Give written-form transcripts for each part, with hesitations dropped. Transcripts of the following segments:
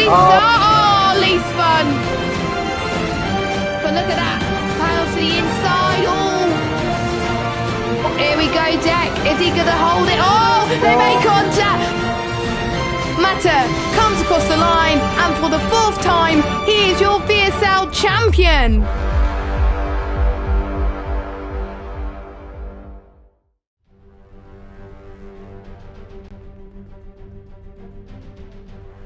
clean start. Oh, Lee spun. But look at that. Panels to the inside. Oh, here we go, Jack. Is he going to hold it? Oh, they make contact. Mata comes across the line, and for the fourth time, he is your VSL champion.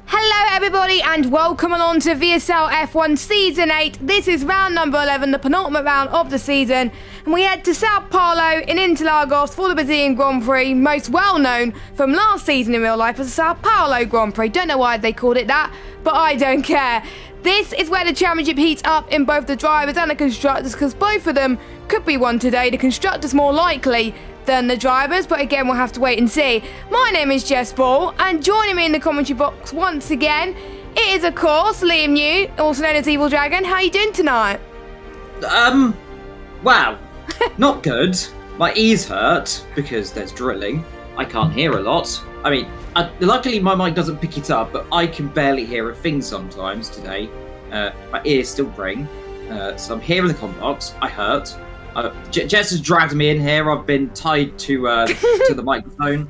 Hello everybody and welcome along to VSL F1 Season 8. This is round number 11, the penultimate round of the season. And we head to Sao Paulo in Interlagos for the Brazilian Grand Prix, most well known from last season in real life as the Sao Paulo Grand Prix. Don't know why they called it that, but I don't care. This is where the championship heats up in both the drivers and the constructors, because both of them could be won today. The constructors more likely than the drivers, but again we'll have to wait and see. My name is Jess Ball, and joining me in the commentary box once again, it is of course Liam New, also known as Evil Dragon. How are you doing tonight? Wow, not good. My ears hurt because there's drilling. I can't hear a lot. I mean, luckily my mic doesn't pick it up, but I can barely hear a thing sometimes today. My ears still ring, so I'm here in the comment box. I hurt. Jess has dragged me in here. I've been tied to the microphone.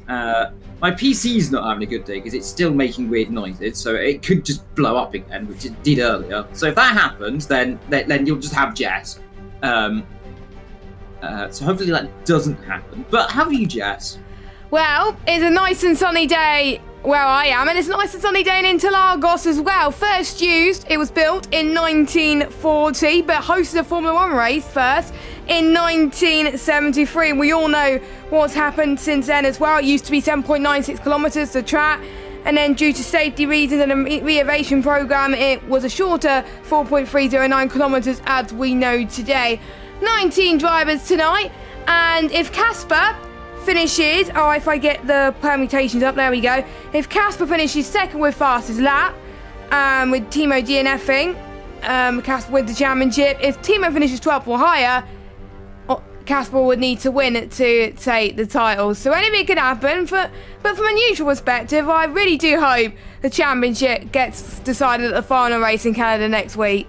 My PC's not having a good day because it's still making weird noises, so it could just blow up again, which it did earlier. So if that happens, then you'll just have Jess. So hopefully that doesn't happen. But how are you, Jess? Well, it's a nice and sunny day where I am, and it's a nice and sunny day in Interlagos as well. First used, it was built in 1940, but hosted a Formula 1 race first in 1973. And we all know what's happened since then as well. It used to be 7.96 kilometres to track, and then due to safety reasons and a re-aviation programme, it was a shorter 4.309 kilometres as we know today. 19 drivers tonight, and if Casper finishes, if I get the permutations up, there we go. If Casper finishes second with fastest lap, with Timo DNFing, Casper wins the championship. If Timo finishes 12th or higher, Casper would need to win to take the title. So anything can happen, but from a neutral perspective, I really do hope the championship gets decided at the final race in Canada next week.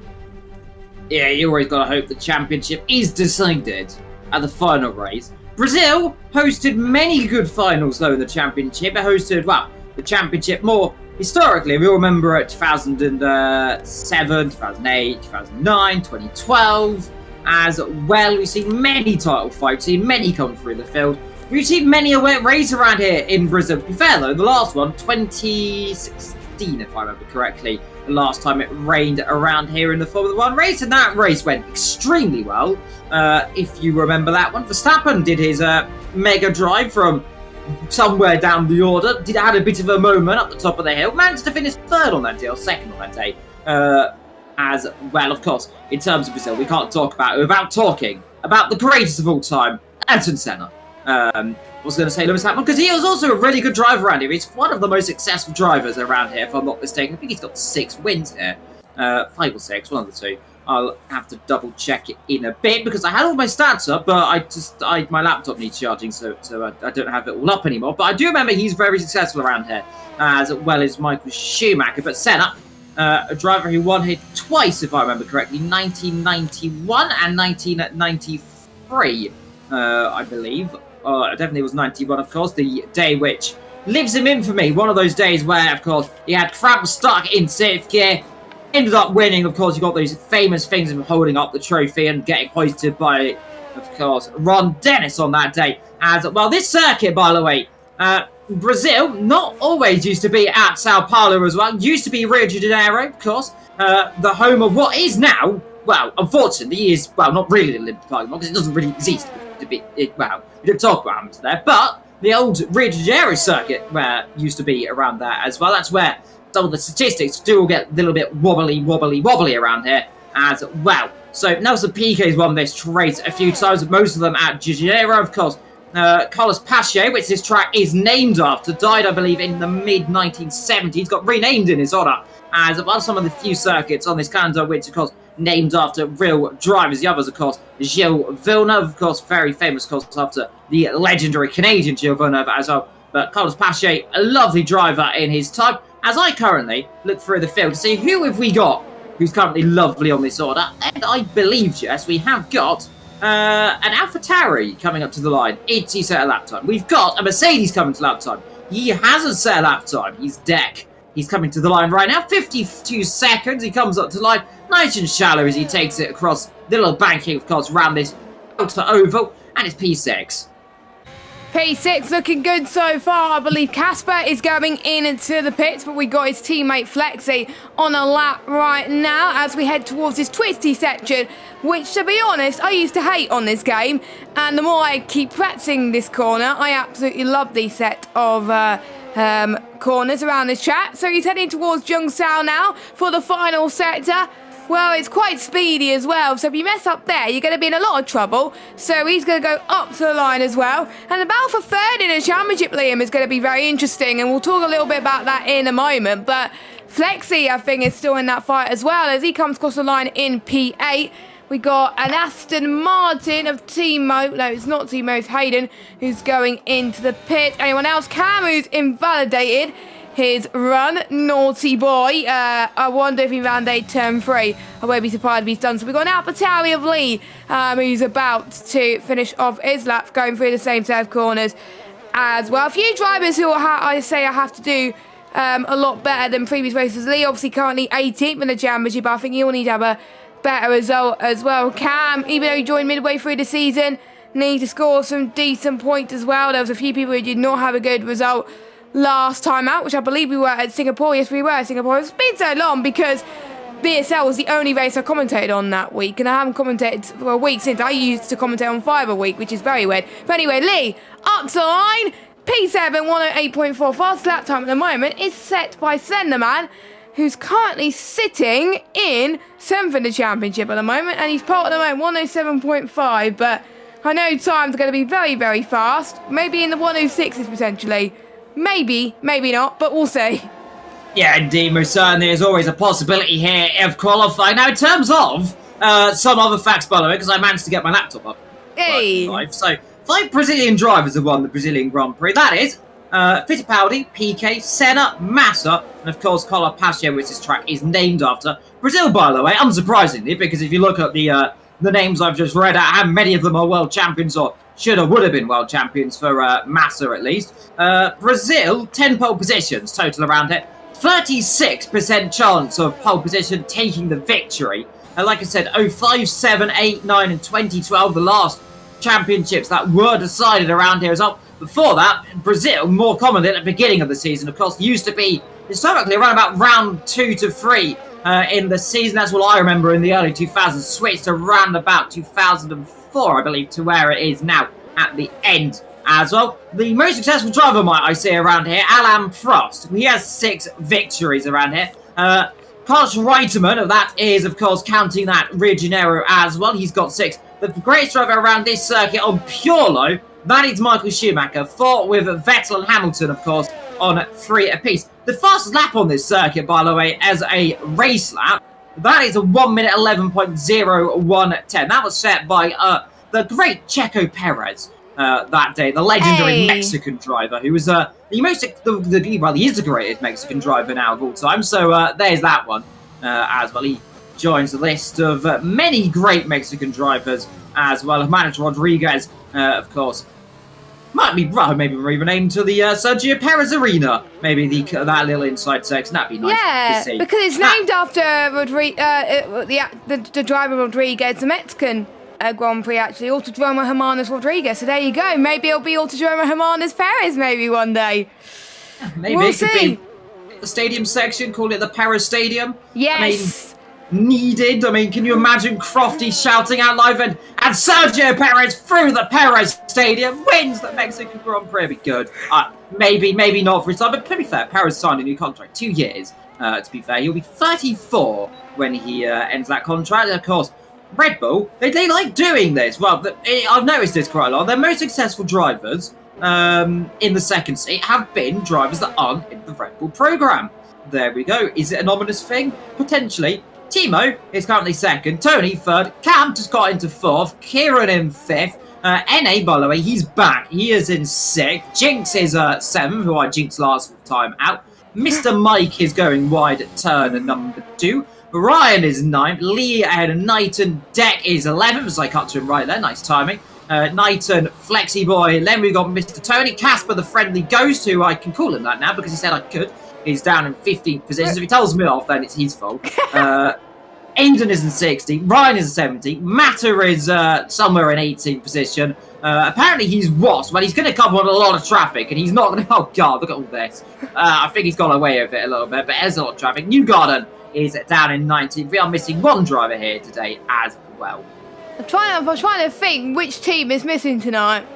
Yeah, you always got to hope the championship is decided at the final race. Brazil hosted many good finals, though, in the championship. It hosted, the championship more historically. We all remember it 2007, 2008, 2009, 2012. As well, we've seen many title fights, seen many come through the field. We've seen many a race around here in Brazil. To be fair, though, the last one, 2016, if I remember correctly, the last time it rained around here in the Formula 1 race, and that race went extremely well. If you remember that one, Verstappen did his mega drive from somewhere down the order. Had a bit of a moment up the top of the hill. Managed to finish third on that day, or second on that day. As well, of course, in terms of Brazil, we can't talk about it without talking about the greatest of all time, Anton Cena. I was going to say Lewis Hamilton, because he was also a really good driver around here. He's one of the most successful drivers around here, if I'm not mistaken. I think he's got 6 wins here. 5 or 6, one of the two. I'll have to double check it in a bit because I had all my stats up, but my laptop needs charging, so I don't have it all up anymore. But I do remember he's very successful around here, as well as Michael Schumacher. But Senna, a driver who won here twice, if I remember correctly, 1991 and 1993, I believe. Definitely was 91, of course, the day which lives in infamy. One of those days where, of course, he had crap stuck in 6th gear. Ended up winning, of course. You got those famous things of holding up the trophy and getting hoisted by, of course, Ron Dennis on that day. As well, this circuit, by the way, Brazil not always used to be at Sao Paulo as well. Used to be Rio de Janeiro, of course, the home of what is now, well, unfortunately, is not really the Olympic Park anymore because it doesn't really exist. We don't talk about it there, but the old Rio de Janeiro circuit used to be around there as well. That's where some of the statistics do get a little bit wobbly around here as well. So Nelson Piquet's won this race a few times, most of them at Janeiro, of course. Carlos Pache, which this track is named after, died, I believe, in the mid-1970s, got renamed in his honour, as well as some of the few circuits on this calendar, which, of course, named after real drivers. The others, of course, Gilles Villeneuve, of course, very famous, of course, after the legendary Canadian Gilles Villeneuve as well. But Carlos Pache, a lovely driver in his time. as I currently look through the field to see who have we got who's currently lovely on this order. And I believe, Jess, we have got an AlphaTauri coming up to the line. It's his set a lap time. We've got a Mercedes coming to lap time. He hasn't set a lap time. He's deck. He's coming to the line right now. 52 seconds. He comes up to the line. Nice and shallow as he takes it across the little banking, of course, around this outer oval. And it's P6. P6 looking good so far. I believe Casper is going into the pits, but we got his teammate Flexi on a lap right now as we head towards this twisty section, which, to be honest, I used to hate on this game. And the more I keep practicing this corner, I absolutely love these set of corners around this track. So he's heading towards Jungsao now for the final sector. Well, it's quite speedy as well, so if you mess up there, you're going to be in a lot of trouble. So he's going to go up to the line as well. And the battle for third in the championship, Liam, is going to be very interesting, and we'll talk a little bit about that in a moment. But Flexi, I think, is still in that fight as well as he comes across the line in P8. We got an Aston Martin of Timo. No, it's not Timo, it's Hayden, who's going into the pit. Anyone else? Cam, who's invalidated his run. Naughty boy. I wonder if he validated turn 3. I won't be surprised if he's done so. We've got an AlphaTauri of Lee, who's about to finish off his lap, going through the same set of corners as well. A few drivers who I have to do a lot better than previous races. Lee, obviously, currently 18th in the championship, but I think he'll need to have a better result as well. Cam, even though he joined midway through the season, needs to score some decent points as well. There was a few people who did not have a good result last time out, which I believe we were at Singapore. Yes, we were at Singapore. It's been so long because VSL was the only race I commentated on that week, and I haven't commentated for a week since. I used to commentate on 5 a week, which is very weird. But anyway, Lee, up to the line. P7, 108.4. Fast lap time at the moment is set by Slenderman, who's currently sitting in 7th in the championship at the moment, and he's part of the moment, 107.5, but I know time's going to be very, very fast. Maybe in the 106s potentially. Maybe, maybe not, but we'll see. Yeah, indeed, most certainly. There's always a possibility here of qualifying. Now, in terms of some other facts, by the way, because I managed to get my laptop up. Hey! So, 5 Brazilian drivers have won the Brazilian Grand Prix. That is Fittipaldi, PK, Senna, Massa, and of course, Colapaccio, which this track is named after. Brazil, by the way, unsurprisingly, because if you look at the names I've just read out, how many of them are world champions or should or would have been world champions for Massa at least. Brazil, 10 pole positions total around here. 36% chance of pole position taking the victory. And like I said, 05, 7, 8, 9 and 2012, the last championships that were decided around here as well. Before that, Brazil, more commonly at the beginning of the season, of course, used to be historically around about round 2 to 3 in the season. That's what I remember in the early 2000s. Switched around about 2004, I believe, to where it is now at the end as well. The most successful driver, might I say, around here, Alain Prost. He has 6 victories around here. Carlos Reutemann, that is, of course, counting that Rio de Janeiro as well. He's got 6. The greatest driver around this circuit on pure low, that is Michael Schumacher. 4 with Vettel and Hamilton, of course, on 3 apiece. The fastest lap on this circuit, by the way, as a race lap, that is a 1 minute 11.0110. That was set by the great Checo Perez that day, the legendary Mexican driver, who was he is the greatest Mexican driver now of all time. So there's that one as well. He joins the list of many great Mexican drivers as well. Manager Rodriguez, of course, might be maybe renamed to the Sergio Perez Arena. Maybe that little inside section. That'd be nice to see. Because it's named after the driver Rodriguez, the Mexican Grand Prix, actually, Autodromo Hermanos Rodriguez. So there you go. Maybe it'll be Autodromo Hermanos Perez maybe one day. Maybe we'll it could see. be the stadium section, call it the Perez Stadium. Yes. Needed. I mean, can you imagine Crofty shouting out live and Sergio Perez through the Perez Stadium wins the Mexican Grand Prix? It'd be good. Maybe not for his time, but to be fair, Perez signed a new contract, 2 years. To be fair, he'll be 34 when he ends that contract. And of course, Red Bull, they like doing this. Well, I've noticed this quite a lot. Their most successful drivers in the second seat have been drivers that aren't in the Red Bull program. There we go. Is it an ominous thing? Potentially. Timo is currently 2nd, Tony 3rd, Cam just got into 4th, Kieran in 5th, NA, by the way, he's back, he is in 6th, Jinx is 7th, who I jinxed last time out, Mr. Mike is going wide at turn number 2. Ryan is 9th. Lee ahead of Knighton. Deck is 11th, as I cut to him right there. Nice timing. Knighton, Flexi Boy. Then we've got Mr. Tony. Casper, the friendly ghost, who I can call him that now because he said I could. He's down in 15th position. If he tells me off, then it's his fault. Aiden is in 60th. Ryan is in 70th. Matter is somewhere in 18th position. Apparently he's washed, but he's going to come on a lot of traffic, and he's not going to... Oh, God, look at all this. I think he's got away with it a little bit, but there's a lot of traffic. New Garden is down in 19th. We are missing one driver here today as well. I'm trying to think which team is missing tonight,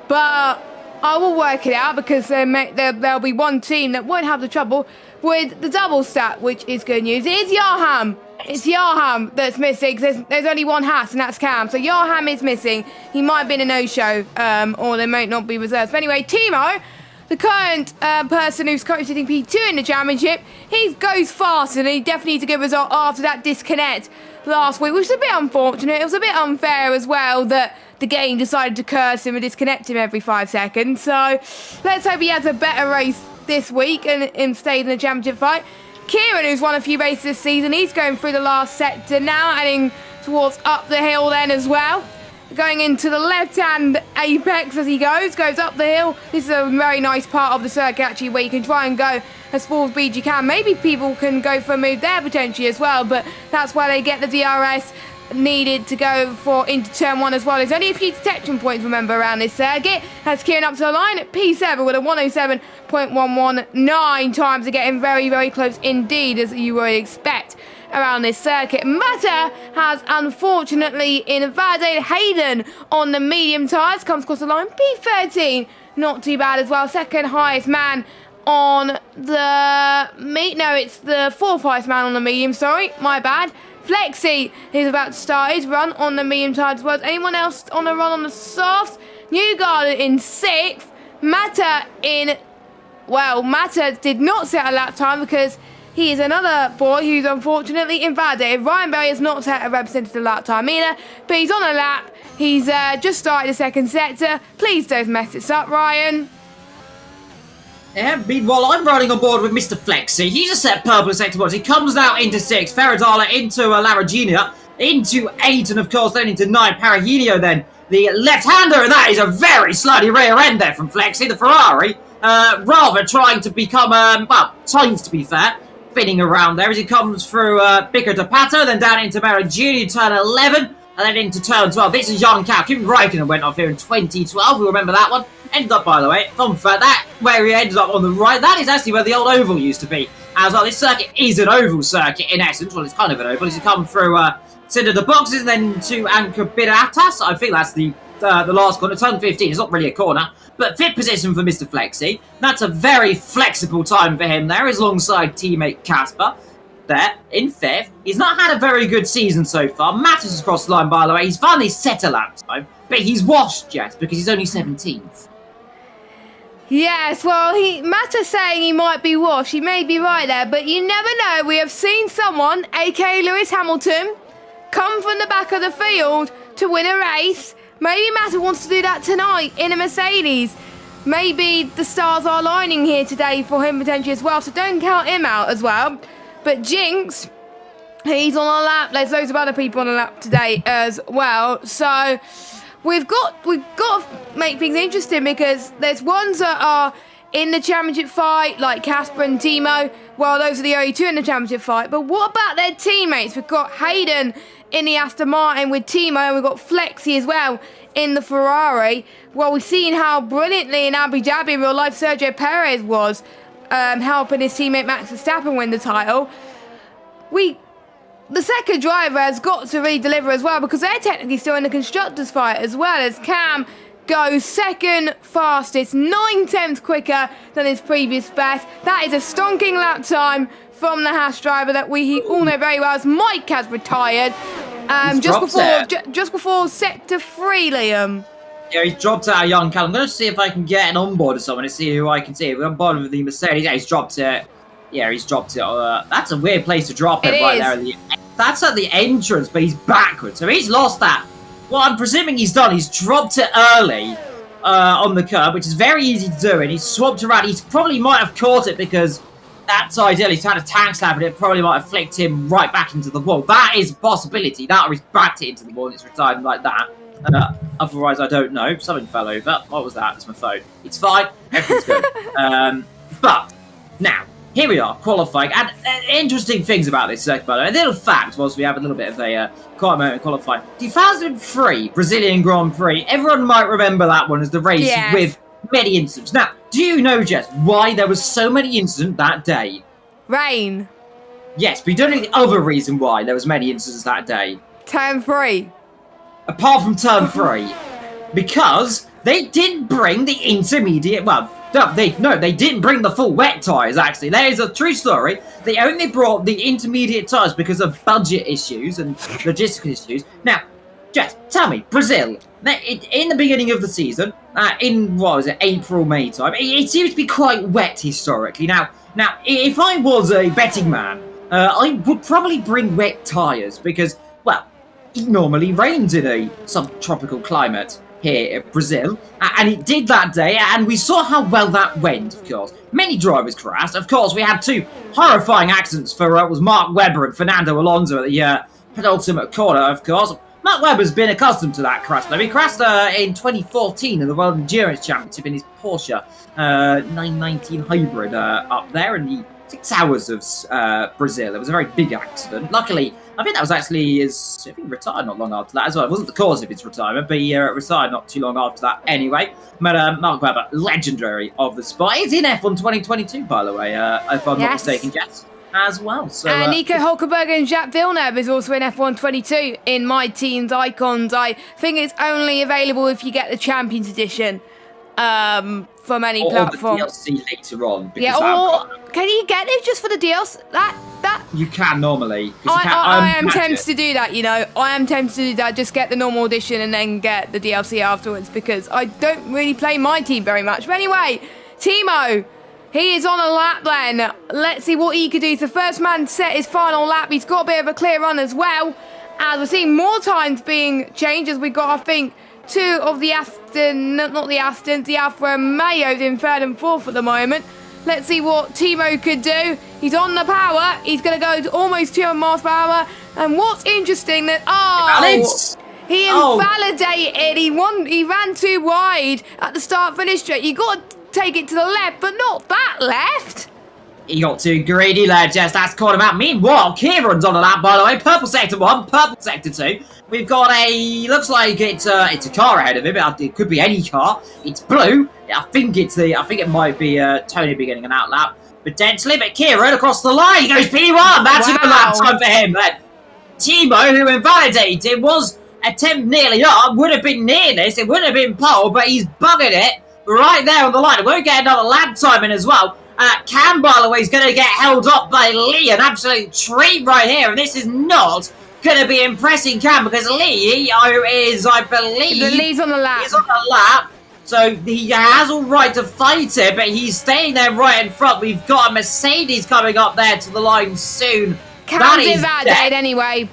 but I will work it out because there'll be one team that won't have the trouble with the double stat, which is good news. It is Yarham. It's Yarham that's missing. There's only one Haas, and that's Cam. So Yarham is missing. He might have been a no-show, or there might not be reserves. But anyway, Timo, the current person who's currently sitting P2 in the championship, he goes fast, and he definitely needs a good result after that disconnect last week, which is a bit unfortunate. It was a bit unfair as well that the game decided to curse him and disconnect him every 5 seconds. So let's hope he has a better race this week and stays in the championship fight. Kieran, who's won a few races this season, he's going through the last sector now, heading towards up the hill then as well. Going into the left-hand apex as he goes up the hill. This is a very nice part of the circuit actually where you can try and go as full speed as you can. Maybe people can go for a move there potentially as well, but that's why they get the DRS needed to go for into turn 1 as well. There's only a few detection points, remember, around this circuit. That's Kieran up to the line at P7 with a 107.119 times. They're getting very, very close indeed, as you would expect around this circuit. Matter has unfortunately invalidated Hayden on the medium tyres. Comes across the line, P13. Not too bad as well. Second highest man on the it's the fourth highest man on the medium, sorry, my bad. Flexi is about to start his run on the medium tire as well. Anyone else on a run on the softs? Newgarden in 6th. Matter did not set a lap time because he is another boy who's unfortunately invalidated. Ryan Berry has not set a representative lap time either, but he's on a lap. He's just started the second sector. Please don't mess this up, Ryan. Yeah, meanwhile, I'm riding on board with Mr. Flexi. He just set purple sector boards. He comes now into 6. Ferradala into Laragina, into 8, and of course then into 9. Paragenio then, the left-hander, and that is a very slightly rear end there from Flexi, the Ferrari. Rather trying to become, times to be fair, spinning around there as he comes through Bicker de Pato, then down into Paragenio, turn 11, and then into turn 12. This is Jan Cow. Kim Raikkonen went off here in 2012. We remember that one. Ended up, by the way, fun fact, that where he ended up on the right, that is actually where the old oval used to be. As well, this circuit is an oval circuit in essence. Well, it's kind of an oval. As you come through Cinder the Boxes, then to Ancabidatas. I think that's the last corner. Turn 15. It's not really a corner, but 5th position for Mr. Flexi. That's a very flexible time for him there, alongside teammate Casper. There in 5th. He's not had a very good season so far. Matters across the line, by the way. He's finally set a lap time, but he's washed, Jess, because he's only 17th. Yes, well, Matter saying he might be washed. He may be right there, but you never know. We have seen someone, aka Lewis Hamilton, come from the back of the field to win a race. Maybe Matter wants to do that tonight in a Mercedes. Maybe the stars are aligning here today for him potentially as well, so don't count him out as well. But Jinx, he's on a lap. There's loads of other people on a lap today as well, so We've got to make things interesting because there's ones that are in the championship fight, like Casper and Timo. Well, those are the only 2 in the championship fight. But what about their teammates? We've got Hayden in the Aston Martin with Timo, and we've got Flexi as well in the Ferrari. Well, we've seen how brilliantly in Abu Dhabi in real life Sergio Perez was helping his teammate Max Verstappen win the title. The second driver has got to re-deliver as well because they're technically still in the constructors' fight as well, as Cam goes second fastest, 9/10 quicker than his previous best. That is a stonking lap time from the Haas driver that we all know very well as Mike has retired just before sector 3, Liam. Yeah, he's dropped out of Young Cal. I'm going to see if I can get an onboard or someone to see who I can see. We're on board with the Mercedes. Yeah, he's dropped it. That's a weird place to drop it right there. That's at the entrance, but he's backwards. So he's lost that. What I'm presuming he's done, he's dropped it early on the curb, which is very easy to do. And he's swapped around. He probably might have caught it because that's ideal. He's had a tank slap and it probably might have flicked him right back into the wall. That is a possibility. That or he's backed it into the wall and it's retired like that. Otherwise, I don't know. Something fell over. What was that? It's my phone. It's fine. Everything's good. But now, here we are, qualifying. And interesting things about this circuit, by the way. A little fact was we have a little bit of a quiet moment in qualifying. 2003 Brazilian Grand Prix. Everyone might remember that one as the race with many incidents. Now, do you know, Jess, why there was so many incidents that day? Rain. Yes, but you don't know the other reason why there was many incidents that day. Turn 3. Apart from turn 3. Because they didn't bring the intermediate... Well, they didn't bring the full wet tyres, actually. There is a true story. They only brought the intermediate tyres because of budget issues and logistical issues. Now, Jess, tell me, Brazil, in the beginning of the season, in, what was it, April, May time, it seems to be quite wet historically. Now, if I was a betting man, I would probably bring wet tyres because, well, it normally rains in a subtropical climate here in Brazil, and it did that day, and we saw how well that went, of course. Many drivers crashed. Of course, we had 2 horrifying accidents for, it was Mark Webber and Fernando Alonso at the penultimate corner, of course. Mark Webber's been accustomed to that crash, though. He crashed in 2014 in the World Endurance Championship in his Porsche 919 Hybrid up there in the 6 hours of Brazil. It was a very big accident. Luckily, I think that was actually he retired not long after that as well. It wasn't the cause of his retirement, but he retired not too long after that anyway. But Mark Webber, legendary of the sport. He's in F1 2022, by the way, if I'm not mistaken, Jess, as well. So, and Nico Hulkenberg and Jacques Villeneuve is also in F1 22 in my team's icons. I think it's only available if you get the Champions Edition from any platform. Or the DLC later on. Yeah, or can you get it just for the DLC? That you can normally. I am tempted to do that, you know. I am tempted to do that. Just get the normal edition and then get the DLC afterwards because I don't really play my team very much. But anyway, Timo, he is on a lap then. Let's see what he could do. So first man set his final lap. He's got a bit of a clear run as well. As we're seeing more times being changed as we got, I think, 2 of the the Alfa Romeos in 3rd and 4th at the moment. Let's see what Timo could do. He's on the power. He's going to go to almost 200 miles per hour. And what's interesting that he invalidated. He ran too wide at the start-finish straight. You got to take it to the left, but not that left. He got too greedy there, Jess. That's caught him out. Meanwhile, Kieran's on the lap, by the way. Purple sector 1, purple sector 2. We've got looks like it's a car ahead of him. It could be any car. It's blue. I think it might be Tony beginning an outlap potentially. But Kieran across the line, he goes P1. That's a good lap time for him. Then Timo, who invalidated, was attempt nearly up. Would have been near this. It would have been pole, but he's buggered it right there on the line. We'll get another lap time in as well. Cam, by the way, is going to get held up by Lee. An absolute treat right here. And this is not going to be impressing Cam because Lee is, I believe... Lee's on the lap. He's on the lap. So he has all right to fight it, but he's staying there right in front. We've got a Mercedes coming up there to the line soon. Cam's invalidated anyway.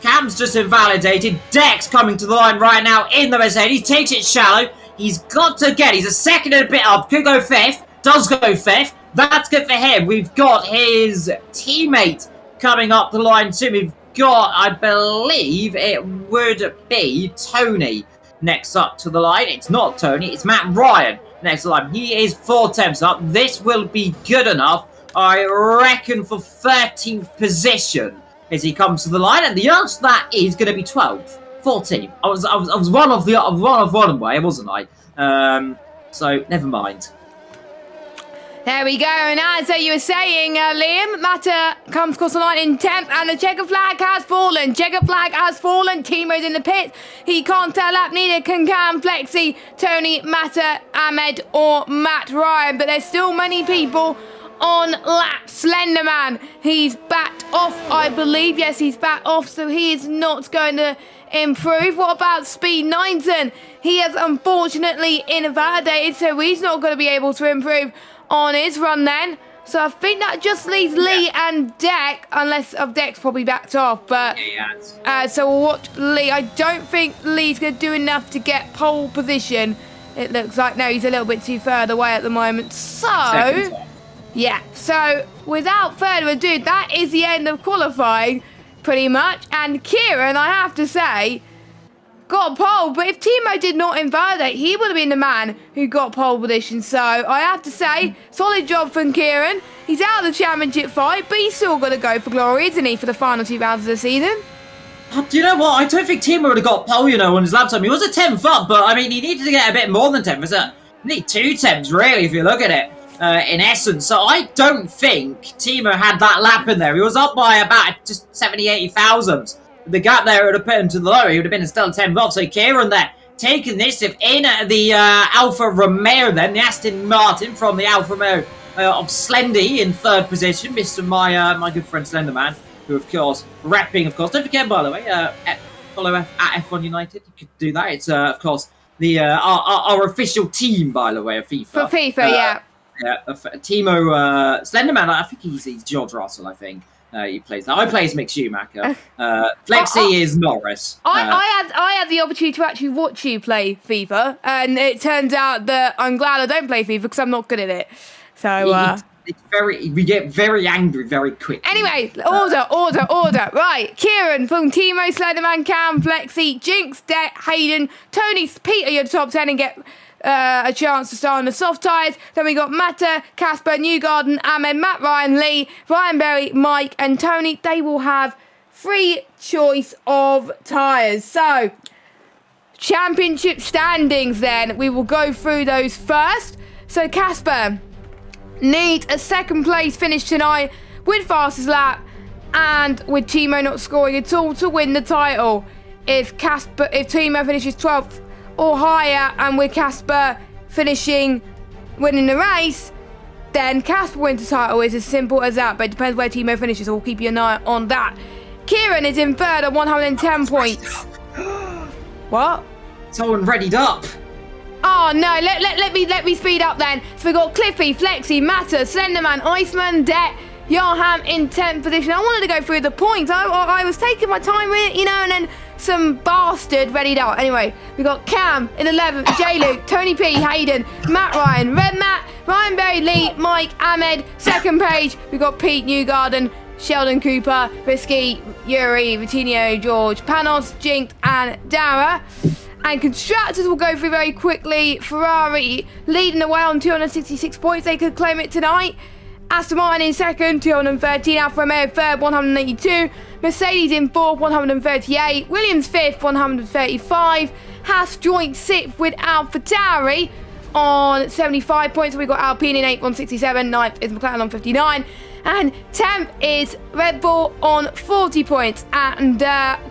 Cam's just invalidated. Dex coming to the line right now in the Mercedes. Takes it shallow. He's got to get... He's a second and a bit up. Could go 5th. Does go 5th. That's good for him. We've got his teammate coming up the line too. We've got, I believe it would be Tony next up to the line. It's not Tony, it's Matt Ryan next to the line. He is 4 temps up. This will be good enough, I reckon, for 13th position as he comes to the line. And the answer to that is going to be 12th, 14th. I was one of one way, wasn't I? So never mind. There we go, and as you were saying, Liam, Mata comes across the line in 10th, and the checker flag has fallen. Checker flag has fallen. Timo's in the pit. He can't tell up, neither can Cam, Flexi, Tony, Mata, Ahmed, or Matt Ryan. But there's still many people on lap. Slenderman, he's backed off, I believe. Yes, he's backed off, so he is not going to improve. What about Speed 9ton? He has unfortunately invalidated, so he's not going to be able to improve on his run then. So I think that just leaves Lee and Deck, unless Deck's probably backed off. But so we'll watch Lee. I don't think Lee's going to do enough to get pole position. It looks like, no, he's a little bit too further away at the moment. So Yeah, so without further ado, that is the end of qualifying, pretty much. And Kieran, I have to say, got pole, but if Timo did not invalidate, he would have been the man who got pole position. So I have to say, solid job from Kieran. He's out of the championship fight, but he's still got to go for glory, isn't he, for the final 2 rounds of the season? Do you know what? I don't think Timo would have got pole, on his lap time. He was a 10th up, but I mean, he needed to get a bit more than 10th. You need 2 10s, really, if you look at it, in essence. So I don't think Timo had that lap in there. He was up by about just 70, 80 thousandths. The gap there would have put him to the lower. He would have been still 10th off. So Kieran there taking this in the Alfa Romeo then, the Aston Martin from the Alfa Romeo of Slendy in 3rd position. Mr. My good friend Slenderman, who of course repping, of course. Don't forget, by the way, follow at F1 United. You could do that. It's of course the our official team, by the way, of FIFA. For FIFA, yeah. Yeah, Timo Slenderman. I think he's George Russell. I think. He plays that. I play as Mick Schumacher. Flexi is Norris. I had the opportunity to actually watch you play FIFA, and it turns out that I'm glad I don't play FIFA because I'm not good at it. So we get very angry very quickly. Anyway, order. Right, Kieran from Timo, Slenderman, Cam, Flexi, Jinx, Det, Hayden, Tony, Peter, you're the top 10 and get a chance to start on the soft tyres. Then we got Matta, Casper, Newgarden, Ahmed, Matt, Ryan, Lee, Ryan Berry, Mike and Tony. They will have free choice of tyres. So, championship standings then. We will go through those first. So, Casper, need a 2nd place finish tonight with fastest lap and with Timo not scoring at all to win the title. If Timo finishes 12th or higher, and with Casper winning the race, then Casper wins the title. It's as simple as that, but it depends where Timo finishes, so we'll keep you an eye on that. Kieran is in 3rd at 110 points. What? Someone readied up. Oh no, let me speed up then. So we got Cliffy, Flexi, Matter, Slenderman, Iceman, Det, Yarham in 10th position. I wanted to go through the points. I was taking my time with it, and then some bastard readied up. Anyway, we got Cam in 11th, J-Luke, Tony P, Hayden, Matt Ryan, Red Matt, Ryan Berry, Lee, Mike, Ahmed, 2nd page. We got Pete, Newgarden, Sheldon Cooper, Risky, Yuri, Vitinho, George, Panos, Jinx, and Dara. And constructors will go through very quickly. Ferrari leading the way on 266 points. They could claim it tonight. Aston Martin in 2nd, 213. Alfa Romeo 3rd, 182. Mercedes in 4th, 138. Williams 5th, 135. Haas joint 6th with AlphaTauri on 75 points. We've got Alpine in 8th, 167. 9th is McLaren on 59. And 10th is Red Bull on 40 points. And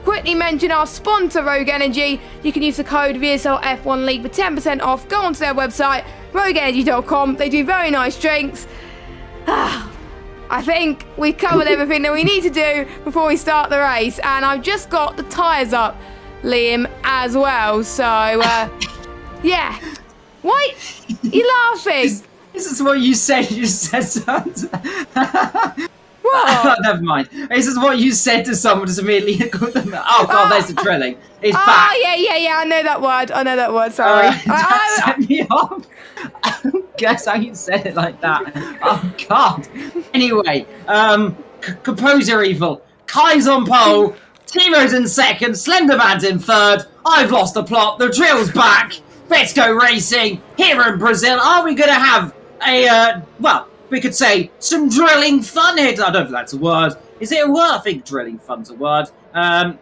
quickly mention our sponsor, Rogue Energy. You can use the code VSL F1 League for 10% off. Go onto their website, rogueenergy.com. They do very nice drinks. I think we've covered everything that we need to do before we start the race. And I've just got the tyres up, Liam, as well. So, yeah. Why are you laughing? This is what you said. You said something. What? Never mind. This is what you said to someone just immediately. Oh God, there's the drilling. It's back. Oh yeah. I know that word. Sorry. Set me off. Guess how you said it like that. Oh God. Anyway, Composer Evil. Kai's on pole. Timo's in 2nd. Slenderman's in 3rd. I've lost the plot. The drill's back. Let's go racing here in Brazil. Are we going to have a, we could say some drilling fun here? I don't know if that's a word. Is it a word? I think drilling fun's a word. I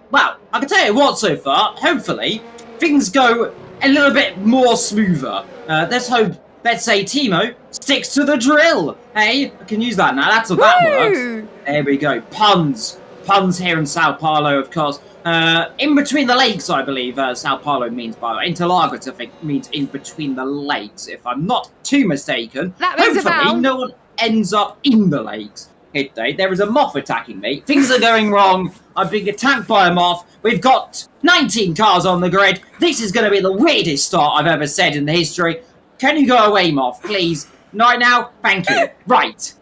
can tell you what so far. Hopefully, things go a little bit more smoother. Let's say Timo sticks to the drill. Hey, I can use that now. That's how that works. There we go. Puns here in Sao Paulo, of course. In between the lakes, I believe Sao Paulo means, by the way. Interlagos, I think, means in between the lakes, if I'm not too mistaken. Hopefully, no one ends up in the lakes. There is a moth attacking me. Things are going wrong. I'm being attacked by a moth. We've got 19 cars on the grid. This is going to be the weirdest start I've ever said in the history. Can you go away, moth, please? Right now? Thank you. Right.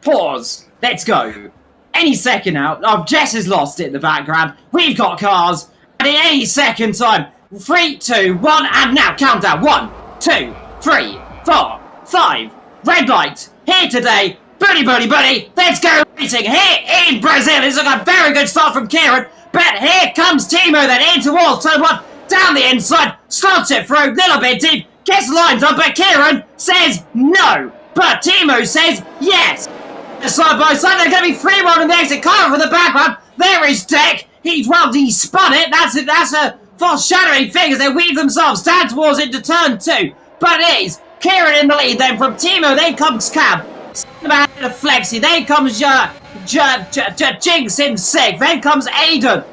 Pause. Let's go. Any second now. Oh, Jess has lost it in the background. We've got cars. And in any second time. 3, 2, 1, and now countdown. 1, 2, 3, 4, 5. Red light. here today. Buddy, let's go racing here in Brazil. It's like a very good start from Kieran, but here comes Timo then in towards turn 1, down the inside, slots it through, little bit deep, gets lined up, but Kieran says no, but Timo says yes. Side by side, they're going to be 3-1 in the exit car for the background. There is Dick. He spun it. That's a foreshadowing thing as they weave themselves down towards into turn 2. But it is Kieran in the lead then from Timo. Then comes Cam. Ahead of Flexi. Then comes Jinx in 6th. Then comes Aiden.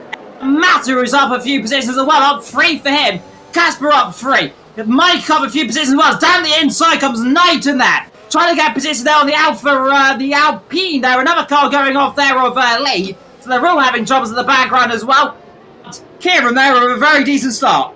Matter is up a few positions as well. Up 3 for him. Casper up 3. Mike up a few positions as well. Down the inside comes Knight in that. Trying to get position there on the Alpha, the Alpine there. Another car going off there of Lee. So they're all having troubles in the background as well. But Kieran there with a very decent start.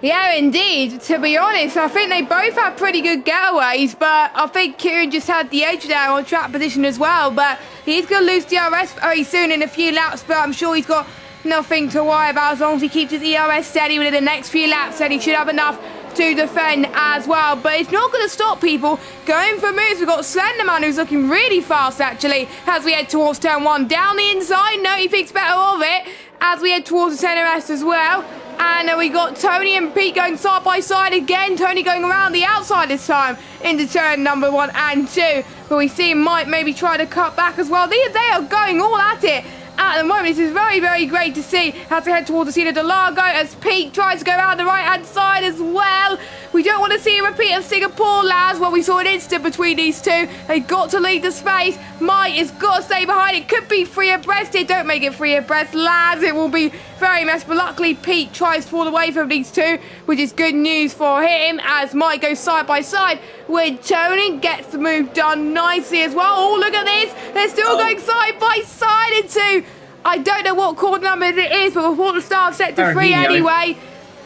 Yeah, indeed. To be honest, I think they both had pretty good getaways, but I think Kieran just had the edge there on track position as well. But he's going to lose DRS very soon in a few laps, but I'm sure he's got nothing to worry about as long as he keeps his ERS steady within the next few laps, then he should have enough to defend as well. But it's not going to stop people going for moves. We've got Slenderman who's looking really fast actually as we head towards turn 1. Down the inside, no, he thinks better of it as we head towards the centre rest as well. And we got Tony and Pete going side by side again. Tony going around the outside this time into turn number 1 and 2. But we see Mike maybe try to cut back as well. They are going all at it at the moment. This is very, very great to see as we head towards the Cena de Largo as Pete tries to go around the right-hand side as well. We don't want to see a repeat of Singapore, lads. Well, we saw an instant between these two. They got to lead the space. Mike has got to stay behind. It could be free abreast here. Don't make it free abreast, lads. It will be very messy. But luckily, Pete tries to fall away from these two, which is good news for him as Mike goes side by side with Tony. Gets the move done nicely as well. Oh, look at this. They're still going side by side into, I don't know what corner number it is, but before the start set to 3 anyway.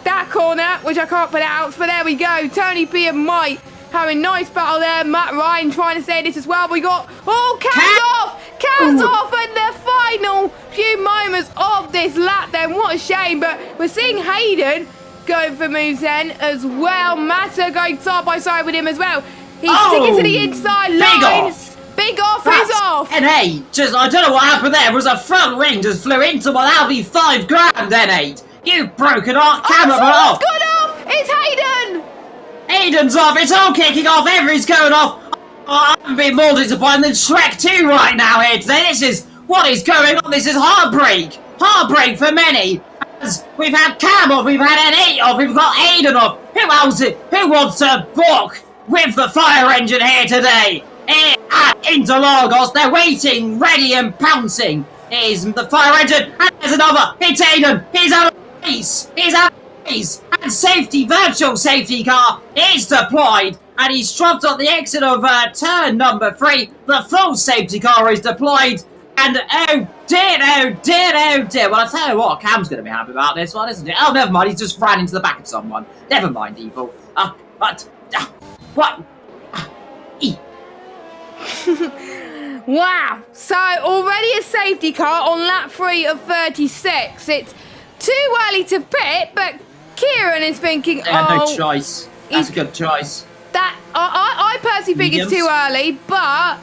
That corner, which I can't pronounce, but there we go. Tony P and Mike having a nice battle there. Matt Ryan trying to say this as well. We got, Cam's off in the final few moments of this lap then. What a shame, but we're seeing Hayden going for moves then as well. Massa going side by side with him as well. He's sticking to the inside line. Big off is off. N8, I don't know what happened there. It was a front wing just flew into one. That'll be $5 grand, N8. You've broken our camera off! It's gone off! It's Hayden! Hayden's off! It's all kicking off! Everything's going off! Oh, I'm being more disappointed than Shrek 2 right now here today. This is what is going on. This is heartbreak! Heartbreak for many! As we've had Cam off, we've had N8 off, we've got Hayden off. Who else? Who wants to balk with the fire engine here today? Here at Interlagos, they're waiting, ready and pouncing. Here's the fire engine, and there's another. It's Hayden. He's out of race. He's out of race. And virtual safety car is deployed. And he's dropped on the exit of turn number 3. The full safety car is deployed. And oh dear. Well, I'll tell you what, Cam's going to be happy about this one, isn't it? Oh, never mind. He's just ran into the back of someone. Never mind, evil. What? Wow, so already a safety car on lap 3 of 36. It's too early to pit, but Kieran is thinking, no choice. That's a good choice. I personally think it's too early, but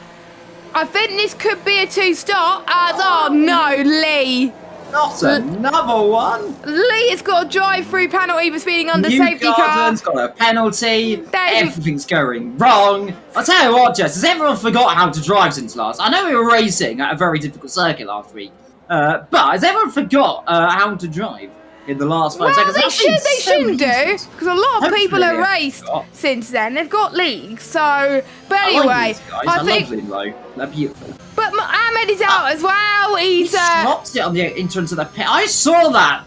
I think this could be a 2-stop as, oh no, Lee. Not another one. Lee has got a drive-through penalty for speeding under safety car. Newgarden's got a penalty. Everything's going wrong. I'll tell you what, Jess, has everyone forgot how to drive since last? I know we were racing at a very difficult circuit last week, but has everyone forgot how to drive in the last 5 seconds? They shouldn't do, because a lot of people have raced since then. They've got leagues, so... But anyway, I love them, though. They're beautiful. But Ahmed is out as well. He dropped it on the entrance of the pit. I saw that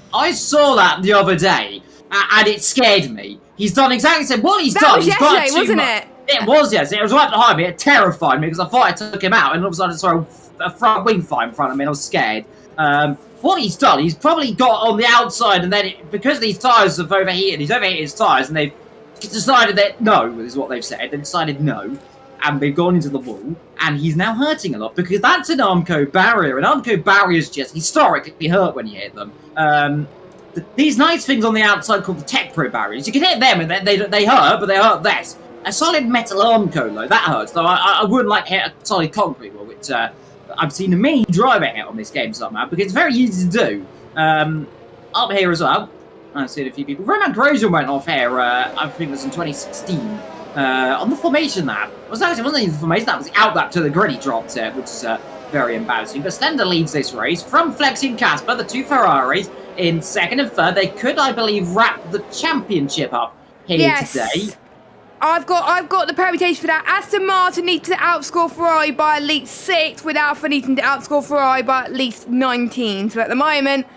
the other day, and it scared me. He's done exactly the same. What he's done, that was yesterday, wasn't it? It was yesterday. It was right behind me. It terrified me because I thought I took him out, and all of a sudden I saw a front wing fire in front of me, and I was scared. What he's done, he's probably got on the outside, and then because these tyres have overheated, he's overheated his tyres, and they've decided that no, is what they've said. They've decided no. And they've gone into the wall, and he's now hurting a lot because that's an Armco barrier, and Armco barriers just historically hurt when you hit them. These nice things on the outside called the Tech Pro barriers, you can hit them and they hurt, but they hurt less. a solid metal arm cone, though. That hurts, though. I wouldn't like to hit a solid concrete one, which I've seen a mini driver hit on this game somehow, because it's very easy to do. Up here as well, I've seen a few people. Roman Grosjean went off here, I think it was in 2016, on the formation lap. It wasn't even the formation lap, it was the out lap to the grid he dropped it, which is very embarrassing. But Slender leads this race from Flexi and Casper, the two Ferraris, in second and third. They could, I believe, wrap the championship up here today. I've got the permutation for that. Aston Martin needs to outscore Ferrari by at least 6 without needing to outscore Ferrari by at least 19. So at the moment,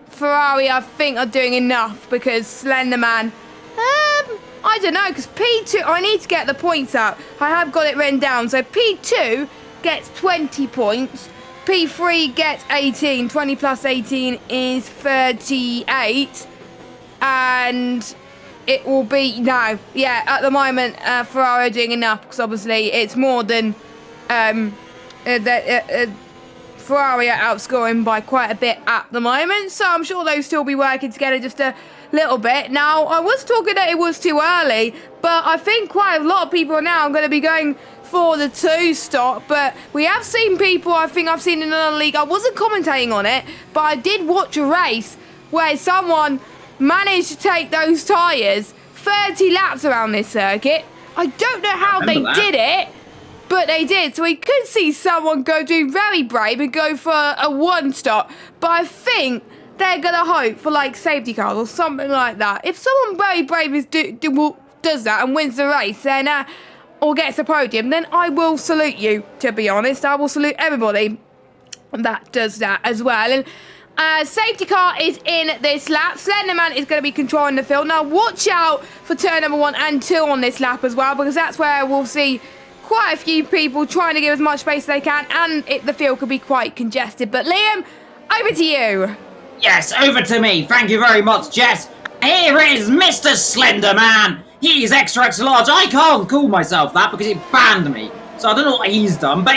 Ferrari, I think, are doing enough because Slenderman, I don't know, because P2, I need to get the points out. I have got it written down. So P2 gets 20 points. P3 gets 18. 20 plus 18 is 38. And it will be, no, yeah, at the moment, Ferrari are doing enough, because obviously it's more than, Ferrari are outscoring by quite a bit at the moment, so I'm sure they'll still be working together just a little bit. Now, I was talking that it was too early, but I think quite a lot of people are now going to be going for the 2 stop, but we have seen people, I think I've seen in another league, I wasn't commentating on it, but I did watch a race where someone managed to take those tyres 30 laps around this circuit. I don't know how they did it, but they did. So we could see someone do very brave and go for a 1 stop. But I think they're going to hope for like safety cars or something like that. If someone very brave does that and wins the race, then or gets a podium, then I will salute you, to be honest. I will salute everybody that does that as well. And safety car is in this lap. Slenderman is going to be controlling the field. Now, watch out for turn number 1 and 2 on this lap as well, because that's where we'll see quite a few people trying to give as much space as they can, and the field could be quite congested. But Liam, over to you. Yes, over to me. Thank you very much, Jess. Here is Mr. Slenderman. He's extra large. I can't call myself that because it banned me. So I don't know what he's done, but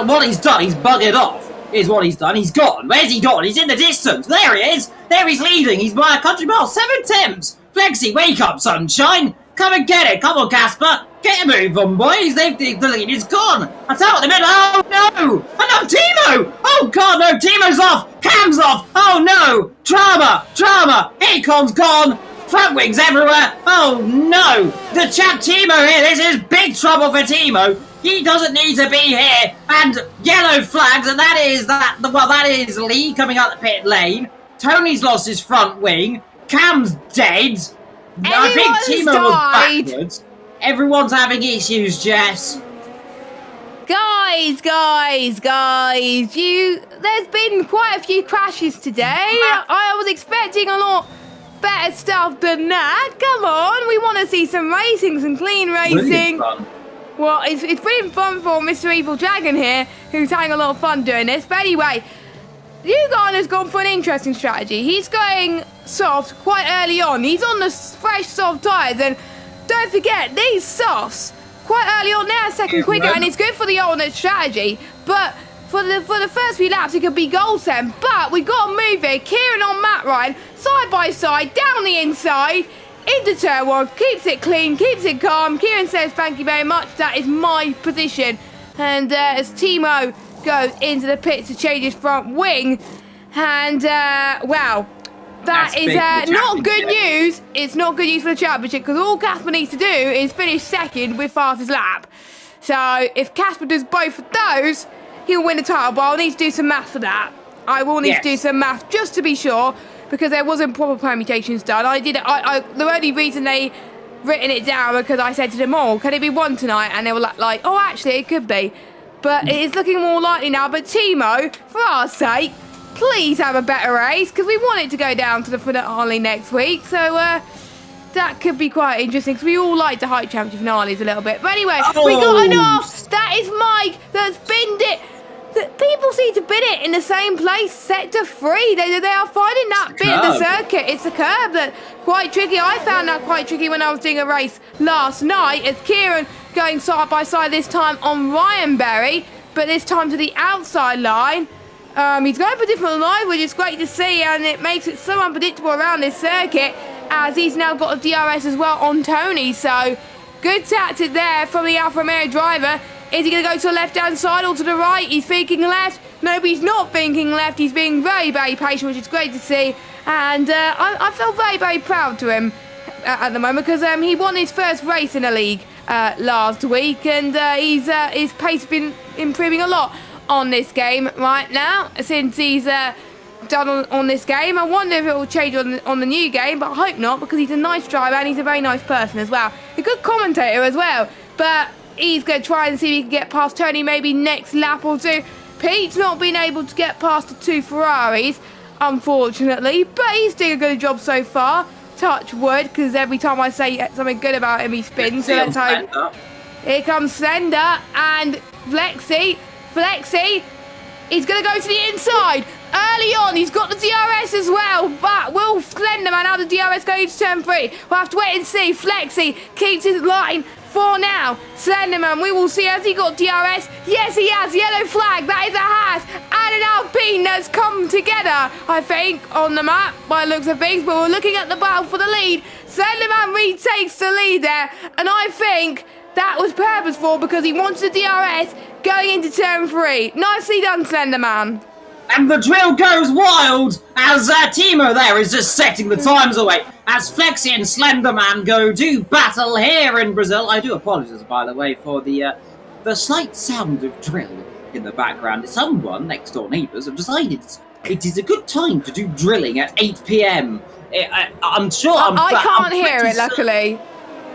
what he's done, he's buggered off. Is what he's done. He's gone. Where's he gone? He's in the distance. There he is. There he's leading. He's by a country mile. 7 tenths. Flexi, wake up, sunshine. Come and get it. Come on, Casper. Get a move on, boys. The lead is gone. That's out in the middle. Oh, no. Oh, no, Timo. Oh, God, no. Timo's off. Cam's off. Oh, no. Drama. Acon's gone. Front wings everywhere. Oh, no. The chap Timo here. This is big trouble for Timo. He doesn't need to be here, and yellow flags, and that is Lee coming out the pit lane. Tony's lost his front wing. Cam's dead. I think Timo was backwards. Everyone's having issues, Jess. Guys, there's been quite a few crashes today. I was expecting a lot better stuff than that. Come on, we want to see some racing, some clean racing. Well, it's been fun for Mr. Evil Dragon here, who's having a lot of fun doing this. But anyway, Yugon has gone for an interesting strategy. He's going soft quite early on. He's on the fresh soft tyres. And don't forget, these softs, quite early on, they're a second quicker. And it's good for the alternate strategy. But for the first few laps, it could be goal send. But we've got to move it. Kieran on Matt Ryan, side by side, down the inside. Into turn 1, keeps it clean, keeps it calm. Kieran says thank you very much, that is my position. And as Timo goes into the pits to change his front wing. And, wow, that is not good news. It's not good news for the championship, because all Casper needs to do is finish second with fastest lap. So if Casper does both of those, he'll win the title, but I'll need to do some math for that. I will need to do some math just to be sure, because there wasn't proper permutations done. The only reason they written it down because I said to them all, can it be 1 tonight? And they were like, oh, actually, it could be. But it is looking more likely now. But Timo, for our sake, please have a better race, because we want it to go down to the finale next week. So that could be quite interesting, because we all like to hype championship finales a little bit. But anyway, we got enough. That is Mike that's binned it. People seem to bin it in the same place, sector 3. They are finding that bit of the circuit. It's a curb that's quite tricky. I found that quite tricky when I was doing a race last night, as Kieran going side by side this time on Ryan Berry, but this time to the outside line. He's going for a different line, which is great to see, and it makes it so unpredictable around this circuit, as he's now got a DRS as well on Tony. So Good tactic there from the Alfa Romeo driver. Is he going to go to the left-hand side or to the right? He's thinking left. No, he's not thinking left. He's being very, very patient, which is great to see. And I feel very, very proud to him at the moment because he won his first race in the league last week. And his pace has been improving a lot on this game right now since he's done on this game. I wonder if it will change on the new game, but I hope not because he's a nice driver and he's a very nice person as well. A good commentator as well. But he's going to try and see if he can get past Tony maybe next lap or two. Pete's not been able to get past the two Ferraris, unfortunately, but he's doing a good job so far. Touch wood, because every time I say something good about him, he spins. So let's hope. Here comes Slender and Flexi. He's going to go to the inside. Early on, he's got the DRS as well, but will Slenderman have the DRS going into turn 3? We'll have to wait and see. Flexi keeps his line for now. Slenderman, we will see. Has he got DRS? Yes, he has. Yellow flag. That is a Haas and an Alpine that's come together, I think, on the map by the looks of things. But we're looking at the battle for the lead. Slenderman retakes the lead there, and I think that was purposeful because he wanted the DRS going into turn 3. Nicely done, Slenderman. And the drill goes wild as Timo there is just setting the times away. As Flexi and Slenderman go do battle here in Brazil. I do apologise, by the way, for the slight sound of drill in the background. Someone, next door neighbours, have decided it is a good time to do drilling at 8 p.m. I'm sure I can't hear it, luckily.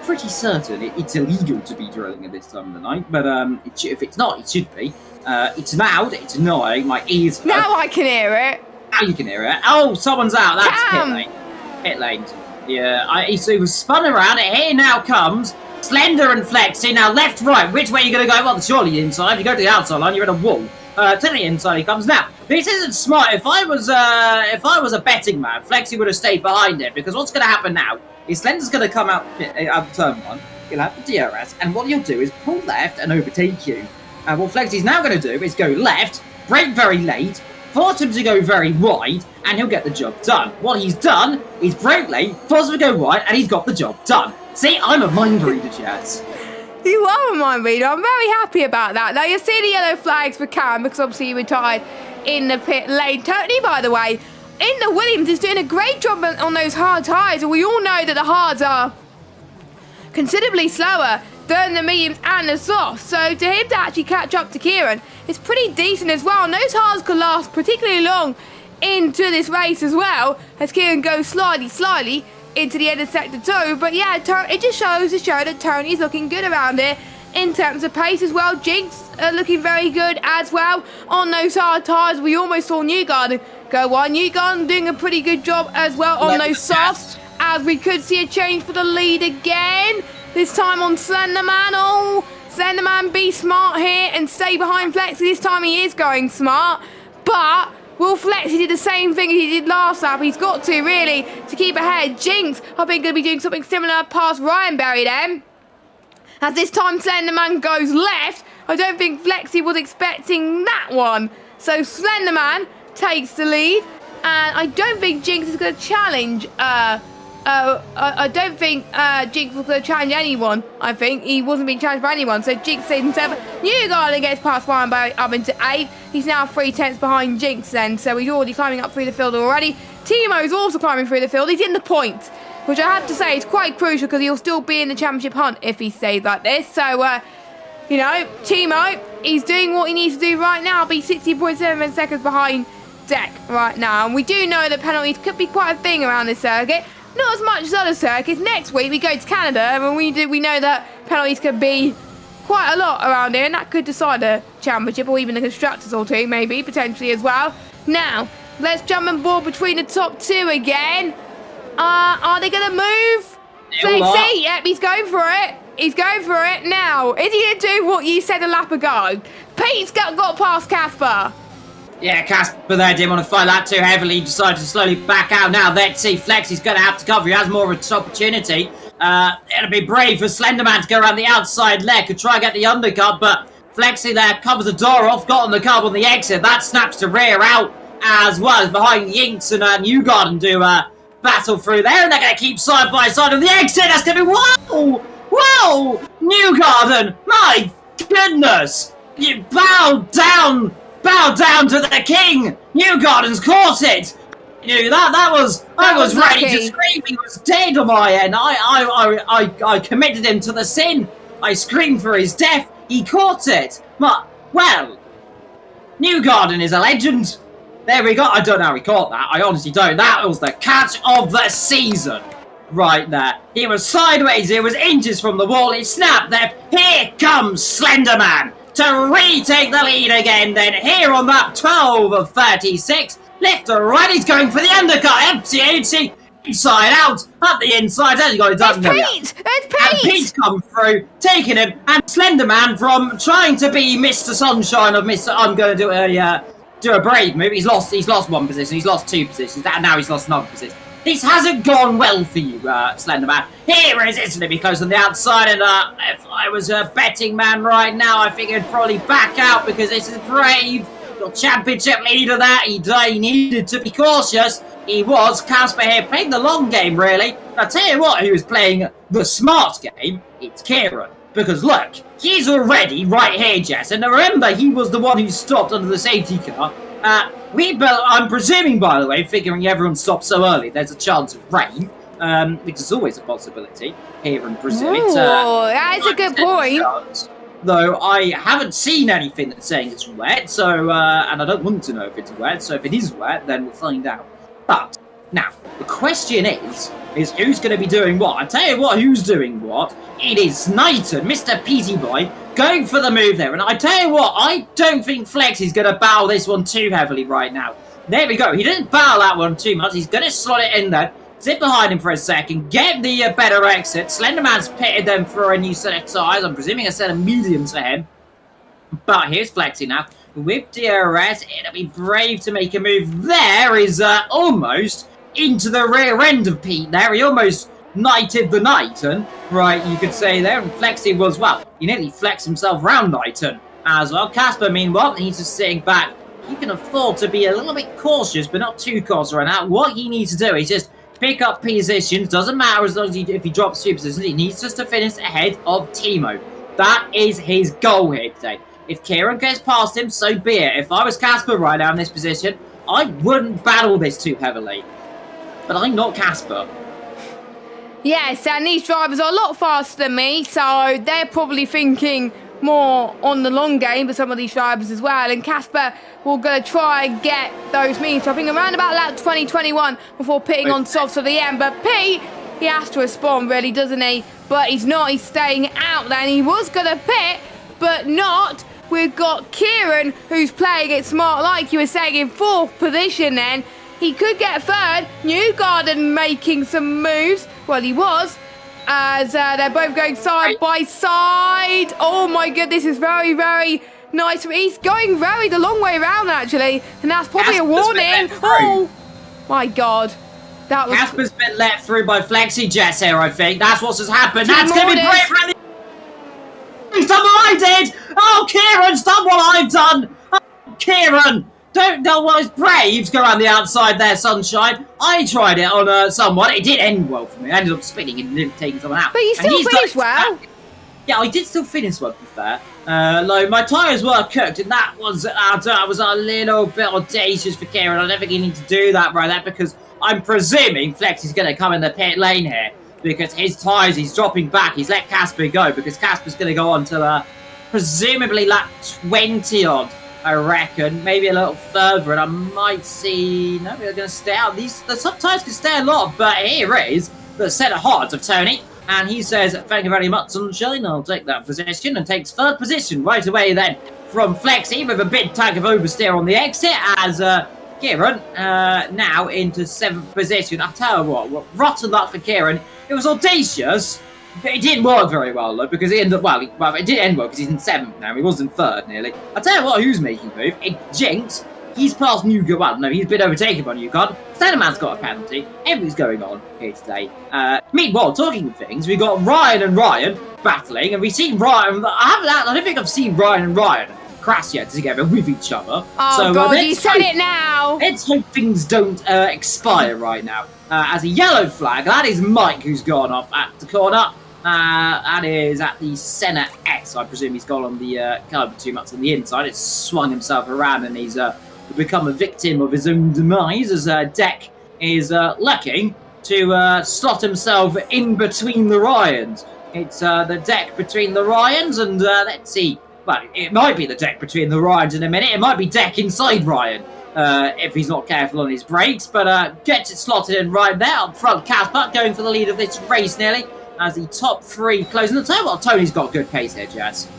Pretty certain it's illegal to be drilling at this time of the night, but if it's not, it should be. It's loud, it's annoying, my ears hurt. Now I can hear it. Now you can hear it. Oh, someone's out, that's pit lane. Pit lane. Yeah, he was spun around, here now comes Slender and Flexi. Now left, right, which way are you going to go? Well, surely inside. If you go to the outside line, you're in a wall. To the inside he comes. Now, this isn't smart. If I was a betting man, Flexi would have stayed behind it, because what's going to happen now is Slender's going to come out turn 1, he'll have the DRS, and what he'll do is pull left and overtake you. And what Flexi's now going to do is go left, brake very late, force him to go very wide, and he'll get the job done. What he's done is brake late, force him to go wide, and he's got the job done. See, I'm a mind reader, Chaz. You are a mind reader. I'm very happy about that. Now, you see the yellow flags for Cam, because obviously he retired in the pit lane. Tony, by the way, in the Williams is doing a great job on those hard tyres, and we all know that the hards are considerably slower than the mediums and the softs. So to him to actually catch up to Kieran is pretty decent as well. And those hards could last particularly long into this race as well, as Kieran goes slightly into the end of sector 2. But yeah, it just shows to show that Tony's looking good around here in terms of pace as well. Jinx looking very good as well on those hard tyres. We almost saw Newgarden go on. Newgarden doing a pretty good job as well on those softs, as we could see a change for the lead again. This time on Slenderman. Oh, Slenderman, be smart here and stay behind Flexi. This time he is going smart. But will Flexi do the same thing as he did last lap? He's got to, really, to keep ahead. Jinx, I think, going to be doing something similar past Ryan Berry then. As this time Slenderman goes left. I don't think Flexi was expecting that one. So Slenderman takes the lead. And I don't think Jinx is going to challenge I don't think Jinx was going to challenge anyone. I think he wasn't being challenged by anyone. So Jinx stays in 7th. Newgarden gets past Ryan Berry up into 8th. He's now 3/10 behind Jinx then. So he's already climbing up through the field already. Timo's also climbing through the field. He's in the points, which I have to say is quite crucial because he'll still be in the championship hunt if he stays like this. So, you know, Timo, he's doing what he needs to do right now. Be 60.7 seconds behind Deck right now. And we do know that penalties could be quite a thing around this circuit. Not as much as other circuits. Next week we go to Canada, and we know that penalties can be quite a lot around here, and that could decide a championship or even the constructors or two, maybe potentially as well. Now let's jump on board between the top 2 again. Are they going to move? Flexi, yep, he's going for it. He's going for it now. Is he going to do what you said a lap ago? Pete's got past Casper. Yeah, Casper there didn't want to fight that too heavily. He decided to slowly back out. Now let's see, Flexi's going to have to cover. He has more of an opportunity. It'll be brave for Slenderman to go around the outside leg. Could try and get the undercut, but Flexi there covers the door off. Got on the curb on the exit. That snaps the rear out as well as behind Yinks and Newgarden do battle through there. And they're going to keep side by side on the exit. That's going to be... Whoa! Whoa! Newgarden! My goodness! You bow down to the king! Newgarden's caught it! You I was ready to scream. He was dead on my end. I committed him to the sin. I screamed for his death. He caught it. Well, Newgarden is a legend. There we go. I don't know how he caught that. I honestly don't. That was the catch of the season. Right there. He was sideways. He was inches from the wall. He snapped there. Here comes Slenderman to retake the lead again. Then here on that 12 of 36. Left to right. He's going for the undercut. Empty. Inside out. Up the inside. Has he got it done? It's Pete. And Pete's come through, taking him. And Slenderman, from trying to be Mr. Sunshine of Mr. I'm going to do a brave move. He's lost one position. He's lost 2 positions. And now he's lost another position. This hasn't gone well for you, Slenderman. Here is it to be close on the outside, and if I was a betting man right now, I think I'd probably back out because this is brave. Your championship leader there, he needed to be cautious. He was. Casper here playing the long game, really. I'll tell you what, who was playing the smart game, it's Kieran. Because look, he's already right here, Jess, and remember, he was the one who stopped under the safety car. I'm presuming, by the way, figuring everyone stopped so early, there's a chance of rain, which is always a possibility here in Brazil. That's a good point. Chance, though I haven't seen anything that's saying it's wet, so, and I don't want to know if it's wet, so if it is wet, then we'll find out. But, now, the question is who's going to be doing what? I tell you what, who's doing what? It is Knighton, Mr. Peaty Boy, going for the move there. And I tell you what, I don't think Flex is going to bow this one too heavily right now. There we go. He didn't bow that one too much. He's going to slot it in there. Sit behind him for a second. Get the better exit. Slenderman's pitted them for a new set of tires. I'm presuming a set of mediums for him. But here's Flexi now. With DRS, it'll be brave to make a move. There is almost into the rear end of Pete there. He almost knighted the Knighton, right, you could say there. And Flexi was, well, he nearly flexed himself round Knighton as well. Casper, meanwhile, he's just sitting back. He can afford to be a little bit cautious, but not too cautious right now. What he needs to do is just pick up positions. Doesn't matter as long as if he drops 2 positions. He needs just to finish ahead of Timo. That is his goal here today. If Kieran gets past him, so be it. If I was Casper right now in this position, I wouldn't battle this too heavily. But I'm not Casper. Yes, and these drivers are a lot faster than me, so they're probably thinking more on the long game for some of these drivers as well. And Casper will go try and get those means. So I think around about lap 2021 before pitting on softs at the end. But Pete, he has to respond, really, doesn't he? But he's not. He's staying out there. And he was going to pit, but not. We've got Kieran, who's playing it smart, like you were saying, in 4th position then. He could get 3rd. Newgarden making some moves. Well, he was. As they're both going side by side. Oh, my goodness. This is very, very nice. He's going the long way around, actually. And that's probably a warning. Oh, my God. That was... Casper's been let through by Flexi Jess here, I think. That's what's just happened. That's going to be great for him. He's done what I did. Oh, Kieran's done what I've done. Oh, Kieran. Don't know what is brave to go around the outside there, Sunshine. I tried it on someone. It did end well for me. I ended up spinning and taking someone out. But you still finished well. Yeah, I did still finish well, to be fair. Like, my tyres were cooked, and that was a little bit audacious for Kieran. I don't think he needs to do that right there, because I'm presuming Flex is going to come in the pit lane here, because his tyres, he's dropping back. He's let Casper go, because Casper's going to go on to presumably lap 20-odd. I reckon, maybe a little further, and I might see... No, we're going to stay out. The soft tyres can stay a lot, but here is the set of hearts of Tony, and he says, thank you very much, Sunshine. I'll take that position, and takes 3rd position right away then from Flexi with a big tag of oversteer on the exit as Kieran now into 7th position. I'll tell you what, rotten luck for Kieran. It was audacious. But it didn't work very well, though, because it ended up, well, it did end well, because he's in 7th now. He was in 3rd, nearly. I'll tell you what, who's making a move. It Jinx. He's past Newgarden. Well, no, he's been overtaken by Newgarden. Slenderman's got a penalty. Everything's going on here today. Meanwhile, talking of things, we got Ryan and Ryan battling, and we've seen Ryan... I don't think I've seen Ryan and Ryan crash yet together with each other. Oh, so, God, you said it now. Let's hope things don't expire right now. As a yellow flag, that is Mike who's gone off at the corner. That is at the Senna S. I presume he's gone on the curb too much on the inside. It's swung himself around and he's become a victim of his own demise as Deck is looking to slot himself in between the Ryans. It's the deck between the Ryans and let's see. Well, it might be the deck between the Ryans in a minute. It might be Deck inside Ryan if he's not careful on his brakes. But gets it slotted in right there. Up front, Casper going for the lead of this race nearly as the top three closing the tail. Well, Tony's got good pace here, Jazz.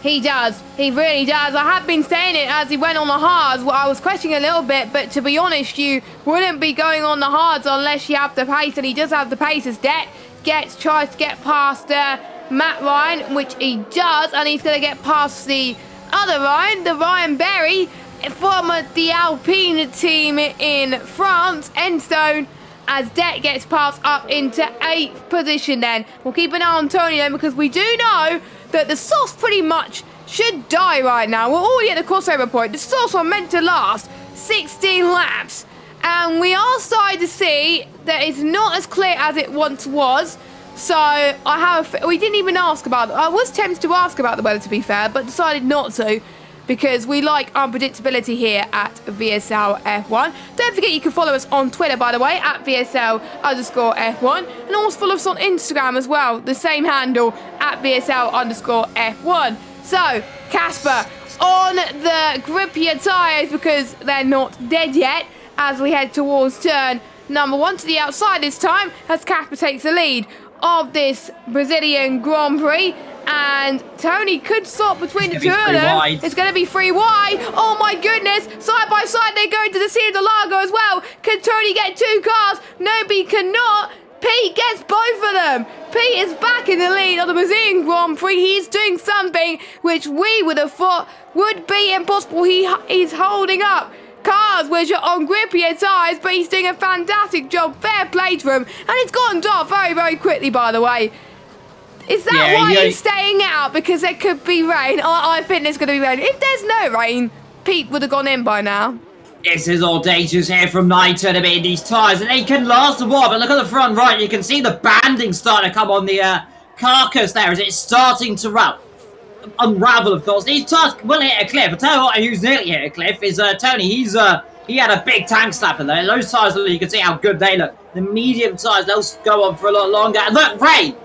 He does. He really does. I have been saying it as he went on the hards. Well, I was questioning a little bit, but to be honest, you wouldn't be going on the hards unless you have the pace, and he does have the pace as Deck tries to get past Matt Ryan, which he does, and he's going to get past the other Ryan, the Ryan Berry from the Alpine team in France, Enstone, as Deck gets passed up into 8th position then. We'll keep an eye on Tony then, because we do know that the sauce pretty much should die right now. We're already at the crossover point. The sauce are meant to last 16 laps, and we are starting to see that it's not as clear as it once was. So we didn't even ask about it. I was tempted to ask about the weather, to be fair, but decided not to, because we like unpredictability here at VSL F1. Don't forget you can follow us on Twitter, by the way, at VSL_F1, and also follow us on Instagram as well, the same handle, at VSL_F1. So, Casper, on the grippier tyres, because they're not dead yet, as we head towards turn number 1 to the outside this time, as Casper takes the lead of this Brazilian Grand Prix, and Tony could stop between the two of them. It's going to be 3 wide. Oh my goodness, side by side they're going to the Sea of the Lago as well. Can Tony get 2 cars? No, he cannot. Pete gets both of them. Pete is back in the lead of the Brazilian Grand Prix. He's doing something which we would have thought would be impossible. He's holding up cars which are on grippier tyres, but he's doing a fantastic job. Fair play to him, and it's gone dark very, very quickly, by the way. Is that why he's staying out? Because there could be rain. I think there's going to be rain. If there's no rain, Pete would have gone in by now. This is audacious here from Naito to be in these tyres, and they can last a while, but look at the front right. You can see the banding starting to come on the carcass there as it's starting to unravel, of course. These tyres will hit a cliff. I tell you what, who's nearly hit a cliff is Tony. He had a big tank slap in there. Those tyres, you can see how good they look. The medium tyres, they'll go on for a lot longer. And look, rain,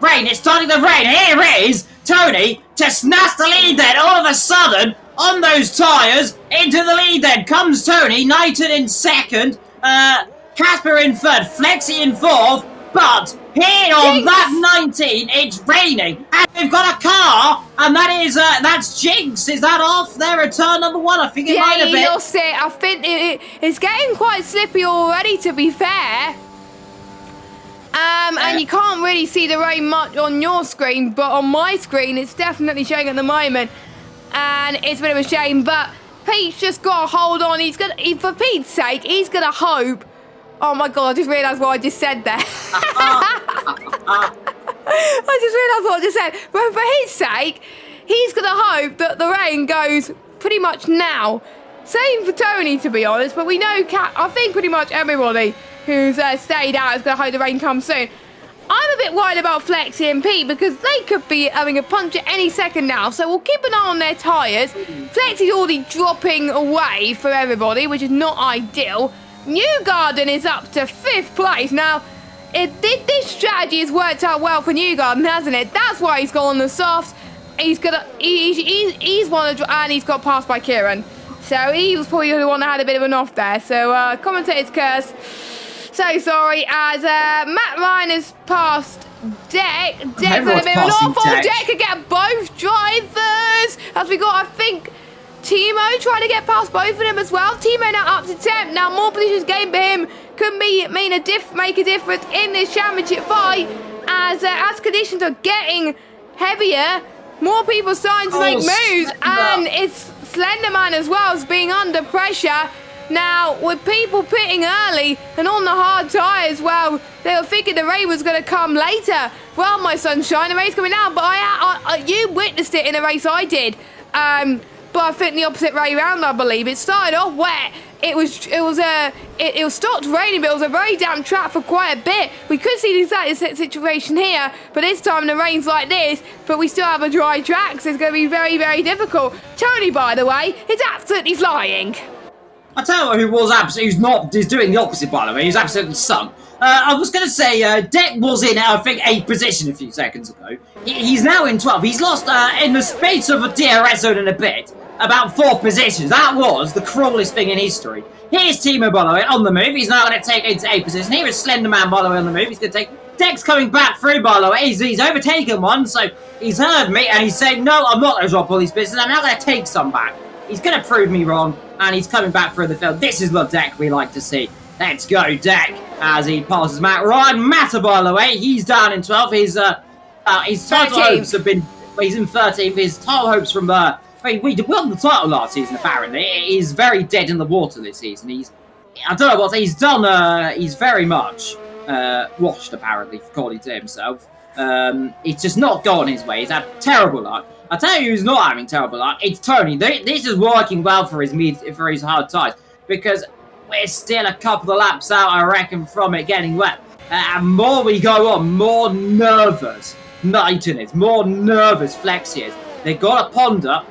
it's starting to rain. Here it is, Tony, to snatch the lead then. All of a sudden, on those tyres, into the lead then comes Tony, Knighton in second, Casper in third, Flexi in fourth, but here on that 19, it's raining, and we've got a car, and that's Jinx. Is that off there at turn number 1? I think it might have been. Yeah, lost it. I think it's getting quite slippy already, to be fair. And you can't really see the rain much on your screen, but on my screen, it's definitely showing at the moment. And it's a bit of a shame, but Pete's just got to hold on. For Pete's sake, he's going to hope. Oh my God, I just realised what I just said there. I just realised what I just said. But for his sake, he's going to hope that the rain goes pretty much now. Same for Tony, to be honest, but we know, I think pretty much everybody who's stayed out is going to hope the rain comes soon. I'm a bit worried about Flexi and Pete because they could be having a punch at any second now, so we'll keep an eye on their tyres. Flexi's already dropping away for everybody, which is not ideal. Newgarden is up to 5th place. Now, this strategy has worked out well for Newgarden, hasn't it? That's why he's gone on the softs. He's one of the, and he's got passed by Kieran. So he was probably the one that had a bit of an off there. So commentator's curse. So sorry, as Matt Ryan has passed Deck. Deck's had a bit of an off. Deck could get both drivers. As we got, I think, Timo trying to get past both of them as well. Timo now up to 10th. Now more positions gained for him could make a difference in this championship fight. As conditions are getting heavier, more people starting to make moves, and it's Slenderman as well as being under pressure. Now, with people pitting early and on the hard tyres, well, they were thinking the rain was going to come later. Well, my sunshine, the rain's coming out, but you witnessed it in a race I did. But but I think the opposite way around, I believe. It started off wet. It was stopped raining, but it was a very damp track for quite a bit. We could see exactly the situation here, but this time the rain's like this, but we still have a dry track, so it's going to be very, very difficult. Tony, by the way, is absolutely flying. I tell you who's doing the opposite, by the way. He's absolutely sunk. I was going to say, Deck was in, I think, 8th position a few seconds ago. He's now in 12th. He's lost, in the space of a DRS zone and a bit, about 4 positions. That was the cruelest thing in history. Here's Timo, by the way, on the move. He's now going to take into 8th position. Here is Slenderman, by the way, on the move. He's going to take... Deck's coming back through, by the way. He's overtaken one, so he's heard me, and he's saying, no, I'm not going to drop all these positions. I'm now going to take some back. He's going to prove me wrong, and he's coming back through the field. This is the Deck we like to see. Let's go, Deck, as he passes Matt. Ryan Matter, by the way, he's down in 12th. His title hopes have been... He's in 13th. His title hopes from... we won the title last season, apparently. He's very dead in the water this season. I don't know what he's done. He's very much washed, apparently, according to himself. It's just not gone his way. He's had terrible luck. I tell you who's not having terrible luck. It's Tony. This is working well for his hard tires, because we're still a couple of laps out, I reckon, from it getting wet. And more we go on, more nervous Knighton is, more nervous Flexi is. They've got to ponder.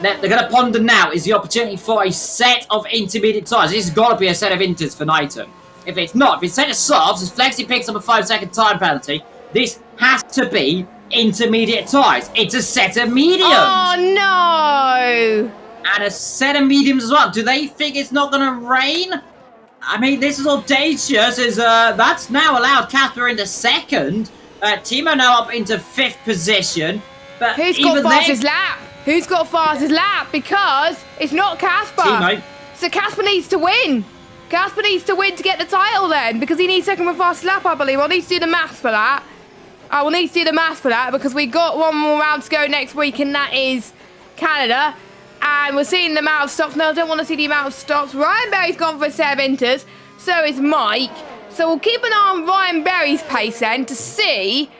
They're going to ponder now is the opportunity for a set of intermediate tyres. This has got to be a set of inters for Knighton. If it's not, if it's set of softs, if Flexi picks up a 5-second time penalty, this has to be intermediate tyres. It's a set of mediums. Oh, no. And a set of mediums as well. Do they think it's not going to rain? I mean, this is audacious. That's now allowed Casper into 2nd. Timo now up into 5th position. But who's got fastest lap? Who's got fastest lap? Because it's not Casper. Timo. So Casper needs to win. Casper needs to win to get the title then, because he needs 2nd with fastest lap, I believe. I'll need to do the maths for that. I will need to do the maths for that, because we got one more round to go next week, and that is Canada. And we're seeing the amount of stops. No, I don't want to see the amount of stops. Ryan Berry's gone for a set of inters. So is Mike. So we'll keep an eye on Ryan Berry's pace then to see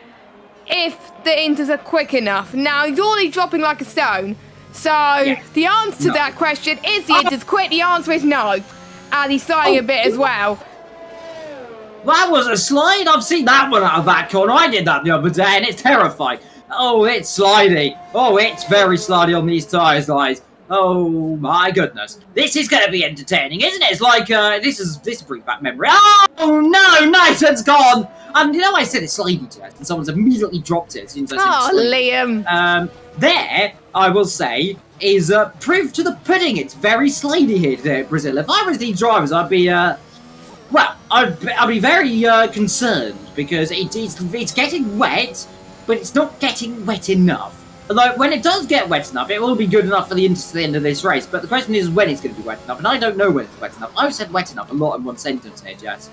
if the inters are quick enough. Now, he's already dropping like a stone. So the answer to that question, is the inters quick? The answer is no. And he's sliding a bit as well. That was a slide. I've seen that one out of that corner. I did that the other day, and it's terrifying. Oh, it's slidey. Oh, it's very slidey on these tyres, guys. Oh my goodness. This is going to be entertaining, isn't it? It's like, this brings back memory. Oh no, Knighton's gone. You know I said it's slidey test, and someone's immediately dropped it. Oh, Liam. There, I will say, is proof to the pudding. It's very slidey here today at Brazil. If I was these drivers, I'd be, I'd be very concerned, because it's getting wet, but it's not getting wet enough. Although, when it does get wet enough, it will be good enough for the inters to the end of this race. But the question is when it's going to be wet enough, and I don't know when it's wet enough. I've said wet enough a lot in one sentence here, Jess.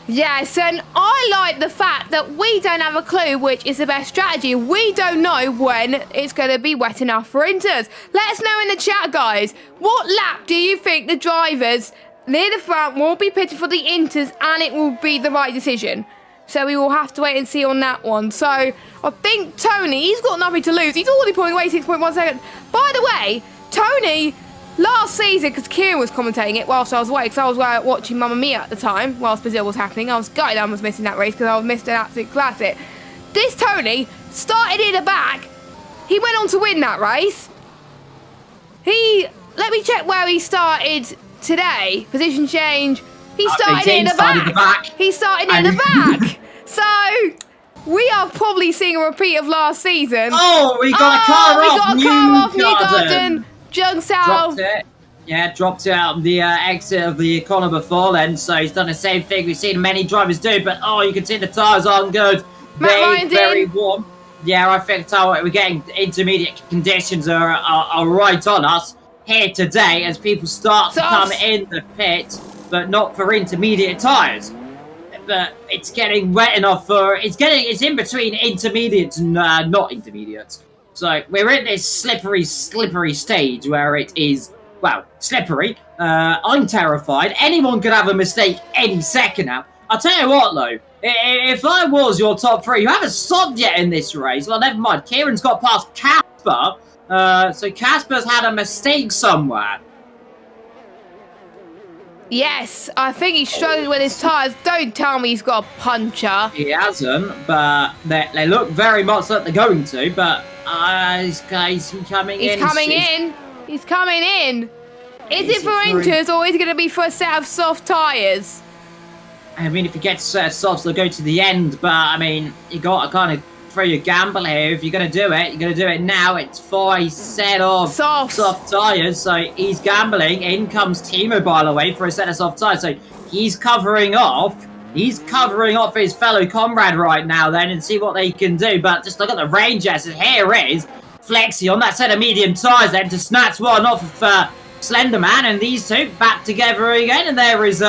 Yes, and I like the fact that we don't have a clue which is the best strategy. We don't know when it's going to be wet enough for inters. Let us know in the chat, guys. What lap do you think the drivers near the front will be pitted for the inters, and it will be the right decision? So we will have to wait and see on that one. So I think Tony, he's got nothing to lose. He's already pulling away 6.1 seconds. By the way, Tony, last season, because Kieran was commentating it whilst I was away, because I was watching Mamma Mia at the time, whilst Brazil was happening. I was gutted I was missing that race, because I was missed an absolute classic. This Tony started in the back. He went on to win that race. Let me check where he started today. Position change. He started in the back. He started in the back. So we are probably seeing a repeat of last season. Oh, we got a car off. We got a car off Newgarden. Jungsow. Dropped it. Yeah, dropped it out of the exit of the corner before then. So he's done the same thing we've seen many drivers do. But you can see the tyres aren't good. Very warm. Yeah, I think we're getting intermediate conditions are right on us here today as people start to come in the pit. But not for intermediate tyres. But it's getting wet enough for... It's in between intermediates and not intermediates. So we're in this slippery stage where it is, slippery. I'm terrified. Anyone could have a mistake any second now. I'll tell you what, though. If I was your top 3, you haven't stopped yet in this race. Well, never mind. Kieran's got past Casper. So Casper's had a mistake somewhere. Yes, I think he's struggling with his tyres. Don't tell me he's got a puncher. He hasn't, but they look very much like they're going to. But he's coming in. He's coming in. Is it for inters or is it going to be for a set of soft tyres? I mean, if he gets a set of softs, they'll go to the end. But I mean, you got to kind of throw your gamble here. If you're going to do it, you're going to do it now. It's for a set of soft tyres. So he's gambling. In comes Timo, by the way, for a set of soft tyres. So he's covering off. He's covering off his fellow comrade right now then and see what they can do. But just look at the range, and here is Flexi on that set of medium tyres then to snatch one off of Slenderman. And these two back together again. And there is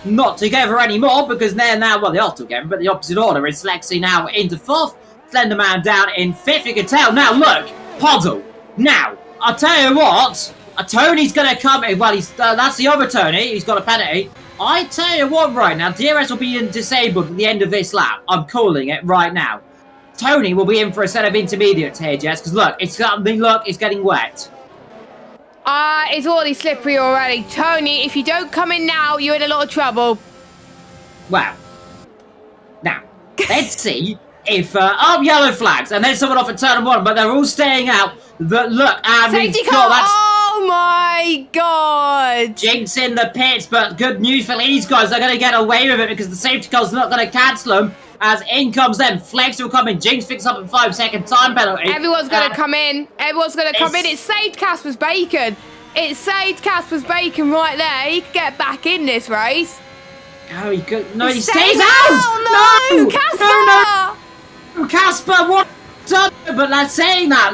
not together anymore because they're now, well, they are together, but the opposite order is Flexi now into 4th. Slenderman down in 5th, you can tell. Now, look, Puddle. Now, I'll tell you what, Tony's going to come in. Well, that's the other Tony. He's got a penalty. I tell you what right now, DRS will be disabled at the end of this lap. I'm calling it right now. Tony will be in for a set of intermediates here, Jess, because look, it's getting wet. It's already slippery already. Tony, if you don't come in now, you're in a lot of trouble. Well, now, let's see. If yellow flags, and then someone off at turn 1, but they're all staying out. Look, and safety car! Oh my god! Jinx in the pits, but good news for these guys. They're going to get away with it because the safety car's not going to cancel them. As in comes them, Flex will come in. Jinx picks up a 5-second time penalty. Everyone's going to come in. Everyone's going to come in. It saved Casper's bacon. It saved Casper's bacon right there. He could get back in this race. Oh, he could. No, he stays out. No, Casper. No. Casper, what done? But saying that,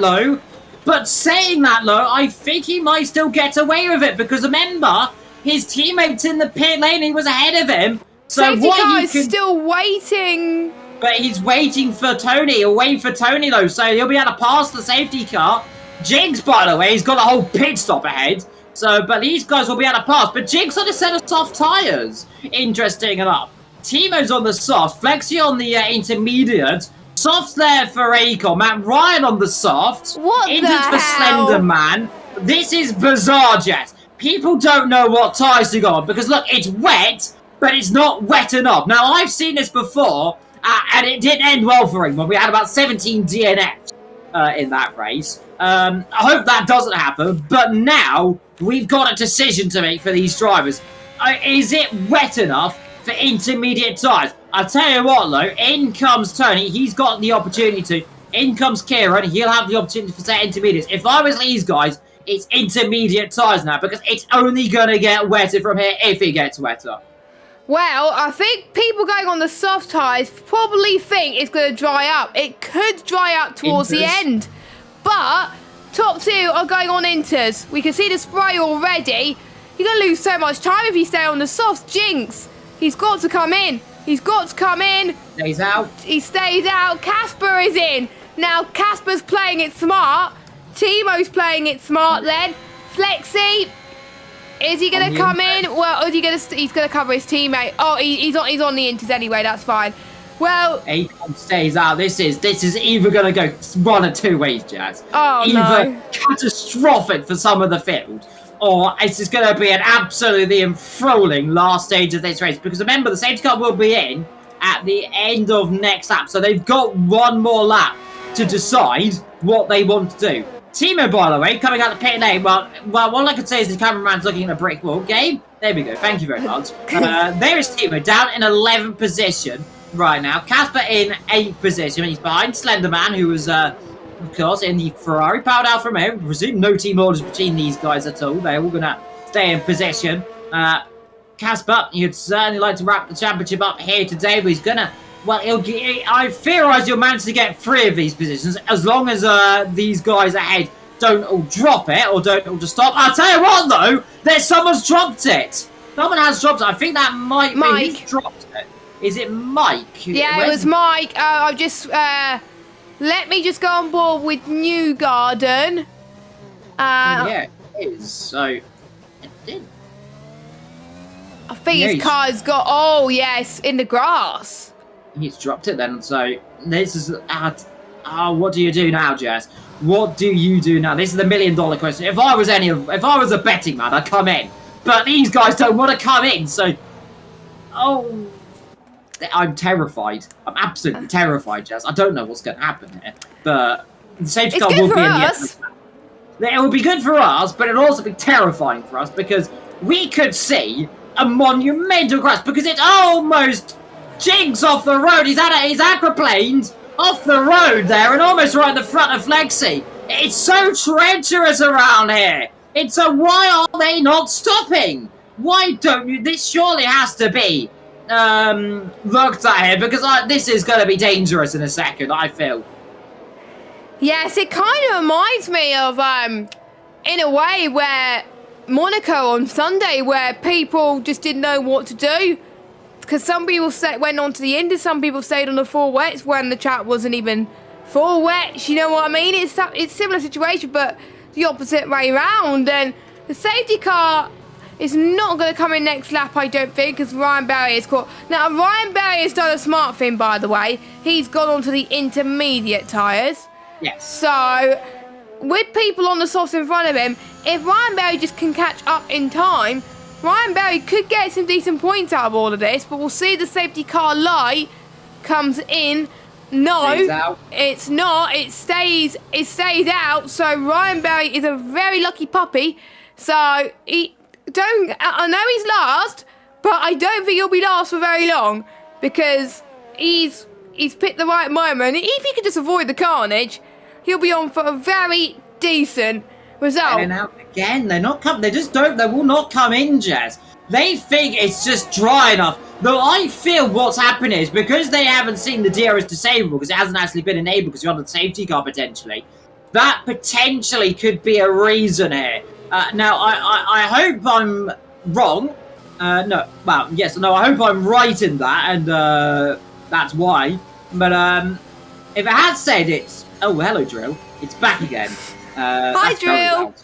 I think he might still get away with it because remember, his teammates in the pit lane, he was ahead of him. So safety car is still waiting. But he's waiting for Tony. He'll wait for Tony though, so he'll be able to pass the safety car. Jinx, by the way, he's got a whole pit stop ahead. So, but these guys will be able to pass. But Jinx on a set of soft tyres. Interesting enough. Timo's on the soft, Flexi on the intermediate. Soft's there for Acom, Matt Ryan on the soft. What the hell? For Slenderman. This is bizarre, Jess. People don't know what tyres to go on because look, it's wet, but it's not wet enough. Now, I've seen this before, and it didn't end well for him when we had about 17 DNFs in that race. I hope that doesn't happen, but now we've got a decision to make for these drivers. Is it wet enough for intermediate tyres? I'll tell you what, though, in comes Tony. He's got the opportunity to. In comes Kieran. He'll have the opportunity for set intermediates. If I was these guys, it's intermediate tyres now because it's only going to get wetter from here if it gets wetter. Well, I think people going on the soft tyres probably think it's going to dry up. It could dry up towards the end. But top 2 are going on inters. We can see the spray already. You're going to lose so much time if you stay on the softs. Jinx, he's got to come in. He's got to come in. Stays out. He stays out. Casper is in. Now, Casper's playing it smart. Timo's playing it smart then. Flexi, is he going to come in? Well, is he going to? He's going to cover his teammate. Oh, he's on the inters anyway. That's fine. Well, Acom stays out. This is either going to go one of two ways, Jazz. Oh, either catastrophic for some of the field, or it's just going to be an absolutely enthralling last stage of this race. Because remember, the safety car will be in at the end of next lap. So they've got one more lap to decide what they want to do. Timo, by the way, coming out the pit lane. Well, all I could say is the cameraman's looking at a brick wall. Game? There we go. Thank you very much. There is Timo down in 11th position right now. Casper in 8th position. He's behind Slenderman, who was... of course, in the Ferrari powered Alfa Romeo. I presume no team orders between these guys at all. They're all going to stay in position. Casper, you'd certainly like to wrap the championship up here today, but he's going to... Well, I theorise you'll manage to get 3 of these positions as long as these guys ahead don't all drop it or don't all just stop. I'll tell you what, though, someone's dropped it. Someone has dropped it. I think that might be who's dropped it. Is it Mike? Yeah, it was Mike. I've just... let me just go on board with New Garden. Yeah, it is. So, it did. I think his car's got... Oh, yes, in the grass. He's dropped it then. So, this is... what do you do now, Jess? What do you do now? This is the $1 million question. If I was a betting man, I'd come in. But these guys don't want to come in, so... Oh... I'm terrified. I'm absolutely terrified, Jazz. I don't know what's going to happen here. But the safety car will be in the end. It will be good for us, but it'll also be terrifying for us because we could see a monumental crash because it almost jigs off the road. He's aquaplaned off the road there and almost right in the front of Flexi. It's so treacherous around here. It's a why are they not stopping? Why don't you? This surely has to be looked at here because this is going to be dangerous in a second, I feel. Yes, it kind of reminds me of, in a way, where Monaco on Sunday, where people just didn't know what to do. Because some people went on to the Indy, some people stayed on the 4 wets when the track wasn't even 4 wets. You know what I mean? It's a similar situation, but the opposite way round. And the safety car is not going to come in next lap, I don't think, because Ryan Barry is caught. Now, Ryan Barry has done a smart thing, by the way. He's gone on to the intermediate tyres. Yes. So, with people on the softs in front of him, if Ryan Barry just can catch up in time, Ryan Barry could get some decent points out of all of this, but we'll see the safety car light comes in. No, it's not. It stays out. So Ryan Barry is a very lucky puppy. So I know he's last, but I don't think he'll be last for very long because he's picked the right moment. If he could just avoid the carnage, he'll be on for a very decent result. And out again, they're not coming. They will not come in, Jazz. They think it's just dry enough. Though I feel what's happened is because they haven't seen the DRS disabled because it hasn't actually been enabled because you're on the safety car potentially. That potentially could be a reason here. Now I hope I'm wrong. I hope I'm right in that, and that's why. But if it has said it's hello Drill, it's back again. Hi Drill.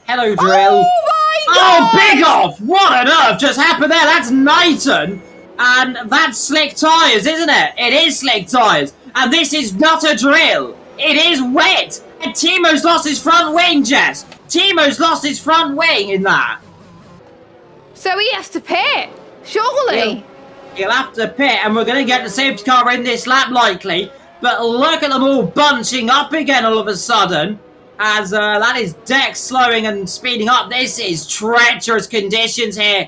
Hello Drill. Oh my God! Oh, big off! What on earth just happened there? That's Knighton, and that's slick tyres, isn't it? It is slick tyres, and this is not a drill. It is wet, and Timo's lost his front wing, Jess. Timo's lost his front wing in that. So he has to pit, surely. He'll have to pit, and we're going to get the safety car in this lap likely. But look at them all bunching up again all of a sudden. As that is Dex slowing and speeding up. This is treacherous conditions here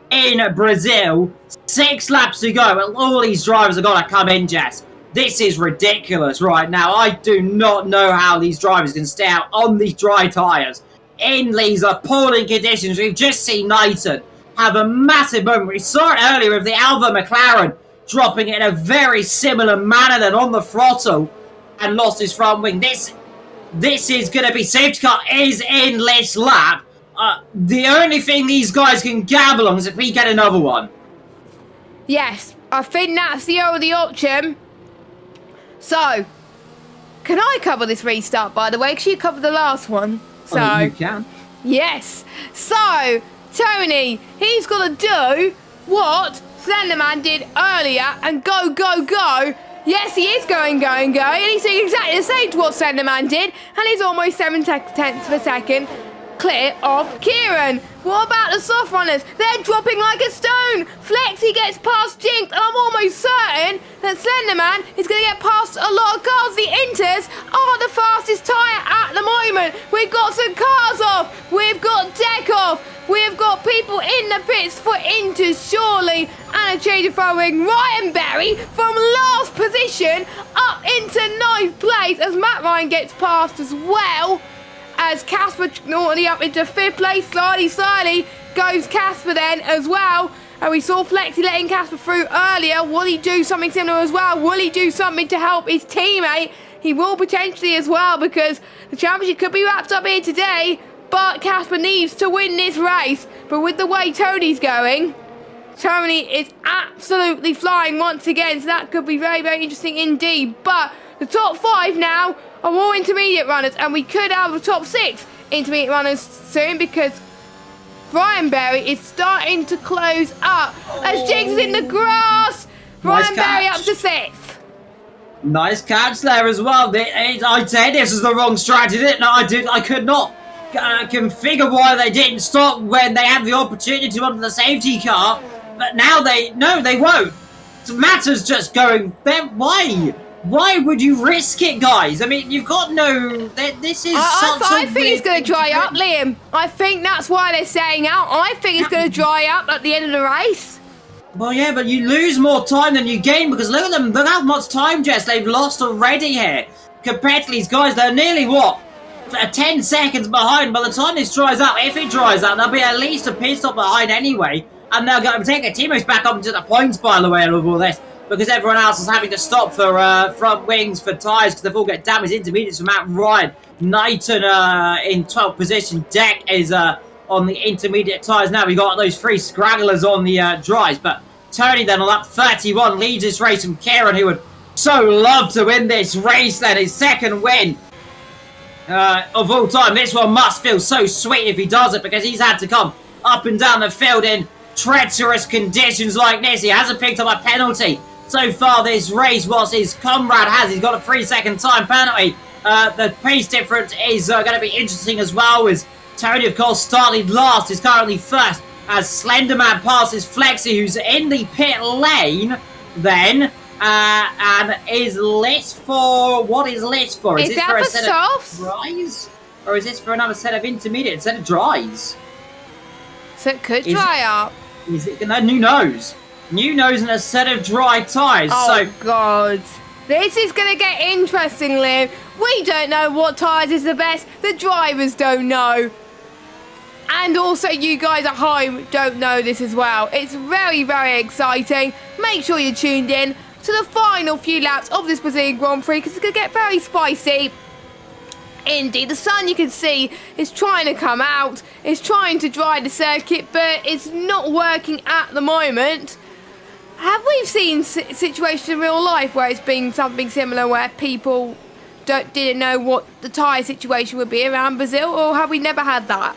in Brazil. 6 laps to go, and all these drivers are going to come in, Jess. This is ridiculous right now. I do not know how these drivers can stay out on these dry tyres in these appalling conditions. We've just seen Knighton have a massive moment. We saw it earlier with the Alva McLaren dropping it in a very similar manner than on the throttle and lost his front wing. This is going to be safety car is in this lap. The only thing these guys can gamble on is if we get another one. Yes, I think that's the only option. So, can I cover this restart, by the way? Because you covered the last one. So you can. Yes. So, Tony, he's got to do what Slenderman did earlier and go, go, go. Yes, he is going. And he's doing exactly the same to what Slenderman did. And he's almost 7/10 of a second clear of Kieran. What about the soft runners? They're dropping like a stone. Flexi gets past Jinx, and I'm almost certain that Slenderman is going to get past a lot of cars. The Inters are the fastest tyre at the moment. We've got some cars off. We've got Deck off. We've got people in the pits for Inters, surely. And a change of throwing Ryan Berry from last position up into 9th place as Matt Ryan gets past as well. As Casper naughty up into 5th place, slowly goes Casper then as well. And we saw Flexi letting Casper through earlier. Will he do something similar as well? Will he do something to help his teammate? He will potentially as well because the championship could be wrapped up here today. But Casper needs to win this race. But with the way Tony's going, Tony is absolutely flying once again. So that could be very, very interesting indeed. But the top 5 now are all intermediate runners, and we could have the top 6 intermediate runners soon because Ryan Berry is starting to close up as Jinx is in the grass. Ryan Berry up to 6th. Nice catch there as well. I said this was the wrong strategy, didn't I? I could not configure why they didn't stop when they had the opportunity under the safety car. But now they won't. Matters just going their way. Why would you risk it, guys? I mean, you've got no... This is I think it's going to dry up, Liam. I think that's why they're staying out. I think it's going to dry up at the end of the race. Well, yeah, but you lose more time than you gain because look at them. Look how much time, Jess, they've lost already here. Compared to these guys, they're nearly, 10 seconds behind. By the time this dries out, if it dries out, they'll be at least a pit stop behind anyway. And they're going to take their teammates back up into the points, by the way, of all this. Because everyone else is having to stop for front wings, for tyres, because they've all got damaged intermediates from Matt Ryan. Knighton in 12th position. Deck is on the intermediate tyres now. We got those 3 scragglers on the dries. But Tony then on lap 31 leads this race from Kieran, who would so love to win this race then. His second win of all time. This one must feel so sweet if he does it, because he's had to come up and down the field in treacherous conditions like this. He hasn't picked up a penalty so far this race, whilst his comrade has. He's got a 3-second time penalty. The pace difference is going to be interesting as well, as Tony, of course, started last, is currently first, as Slenderman passes Flexi, who's in the pit lane then, and is lit for... What is lit for? Is this for a set of dries? Or is this for another set of intermediate set of dries? So it could dry up. Is it? Who knows? New nose and a set of dry tyres. Oh, God. This is going to get interesting, Liv. We don't know what tyres is the best. The drivers don't know. And also you guys at home don't know this as well. It's very, very exciting. Make sure you're tuned in to the final few laps of this Brazilian Grand Prix, because it's going to get very spicy. Indeed, the sun, you can see, is trying to come out. It's trying to dry the circuit, but it's not working at the moment. Have we seen situations in real life where it's been something similar, where people didn't know what the tyre situation would be around Brazil, or have we never had that?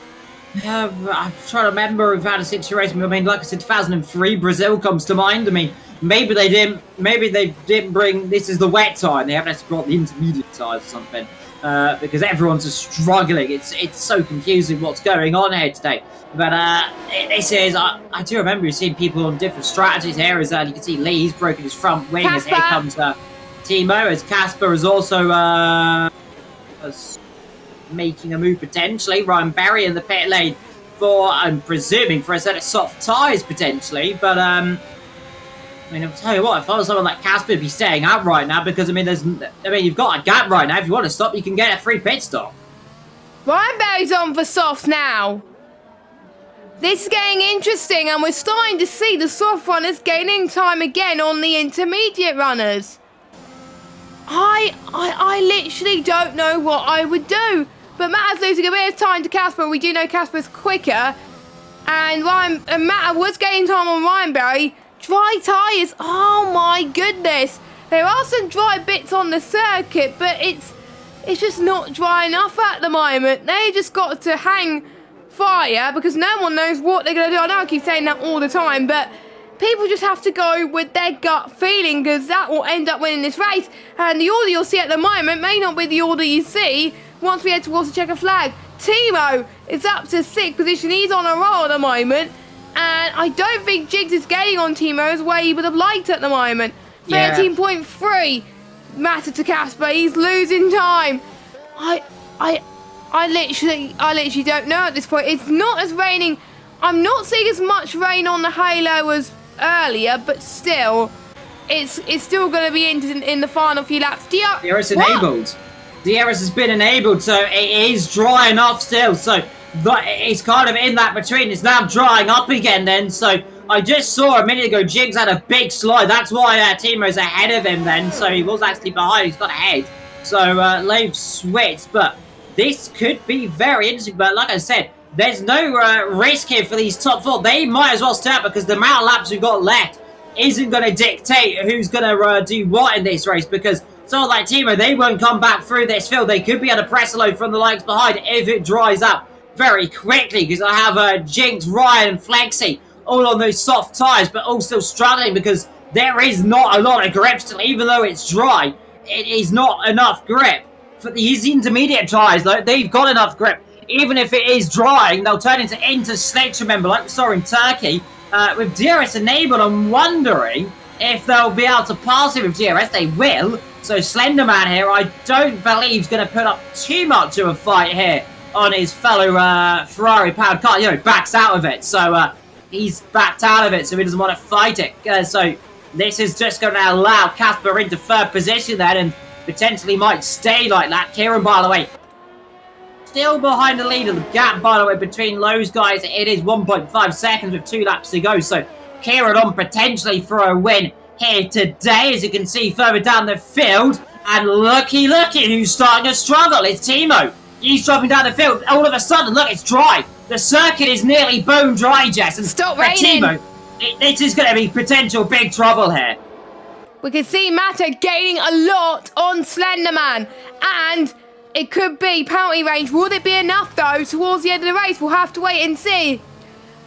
I'm trying to remember if we've had a situation. I mean, like I said, 2003 Brazil comes to mind. I mean, maybe they didn't bring. This is the wet tyre, and they haven't actually brought the intermediate tyres or something. Because everyone's just struggling. It's so confusing what's going on here today. But this is, I do remember seeing people on different strategies here. As you can see, Lee's broken his front wing. As here comes Timo. As Casper is also making a move potentially. Ryan Barry in the pit lane for, I'm presuming, for a set of soft tyres potentially. But I mean, I'll tell you what, if I was someone like Casper, I'd be staying out right now, because, I mean, you've got a gap right now. If you want to stop, you can get a free pit stop. Ryan Barry's on for softs now. This is getting interesting, and we're starting to see the soft runners gaining time again on the intermediate runners. I literally don't know what I would do. But Matt is losing a bit of time to Casper. We do know Casper's quicker. And Matt was gaining time on Ryan Barry. Dry tyres, oh my goodness. There are some dry bits on the circuit, but it's just not dry enough at the moment. They just got to hang fire, because no one knows what they're going to do. I know I keep saying that all the time, but people just have to go with their gut feeling, because that will end up winning this race. And the order you'll see at the moment may not be the order you see once we head towards the checker flag. Timo is up to 6th position. He's on a roll at the moment. And I don't think Jigs is getting on Timo's where he would have liked at the moment. 13.3 matter to Casper. He's losing time. I literally don't know at this point. It's not as raining. I'm not seeing as much rain on the halo as earlier, but still, it's still going to be in the final few laps. DRS enabled. DRS has been enabled, so it is dry enough still. So it's kind of in that between. It's now drying up again then. So I just saw a minute ago Jigs had a big slide. That's why Timo's ahead of him then. So he was actually behind. He's got ahead. So they've switched. But this could be very interesting. But like I said, there's no risk here for these top 4. They might as well start, because the amount of laps we've got left isn't going to dictate who's going to do what in this race. Because someone like Timo, they won't come back through this field. They could be able to press a load from the likes behind if it dries up very quickly, because I have Jinx, Ryan and Flexi all on those soft tyres, but all still struggling because there is not a lot of grip still, even though it's dry. it is not enough grip. For these intermediate tyres, though, they've got enough grip. Even if it is drying, they'll turn into slicks, remember, like we saw in Turkey. With DRS enabled, I'm wondering if they'll be able to pass it with DRS. They will. So Slenderman here, I don't believe is going to put up too much of a fight here on his fellow Ferrari-powered car. You know, backs out of it. So he's backed out of it, so he doesn't want to fight it. So this is just going to allow Casper into third position then, and potentially might stay like that. Kieran, by the way, still behind the leader. The gap, by the way, between those guys, it is 1.5 seconds with 2 laps to go. So Kieran on potentially for a win here today, as you can see further down the field. And looky who's starting to struggle. It's Timo. He's dropping down the field. All of a sudden, look, it's dry. The circuit is nearly bone dry, Jess. And stop raining. Timo, this is going to be potential big trouble here. We can see Mata gaining a lot on Slenderman, and it could be penalty range. Will it be enough, though, towards the end of the race? We'll have to wait and see.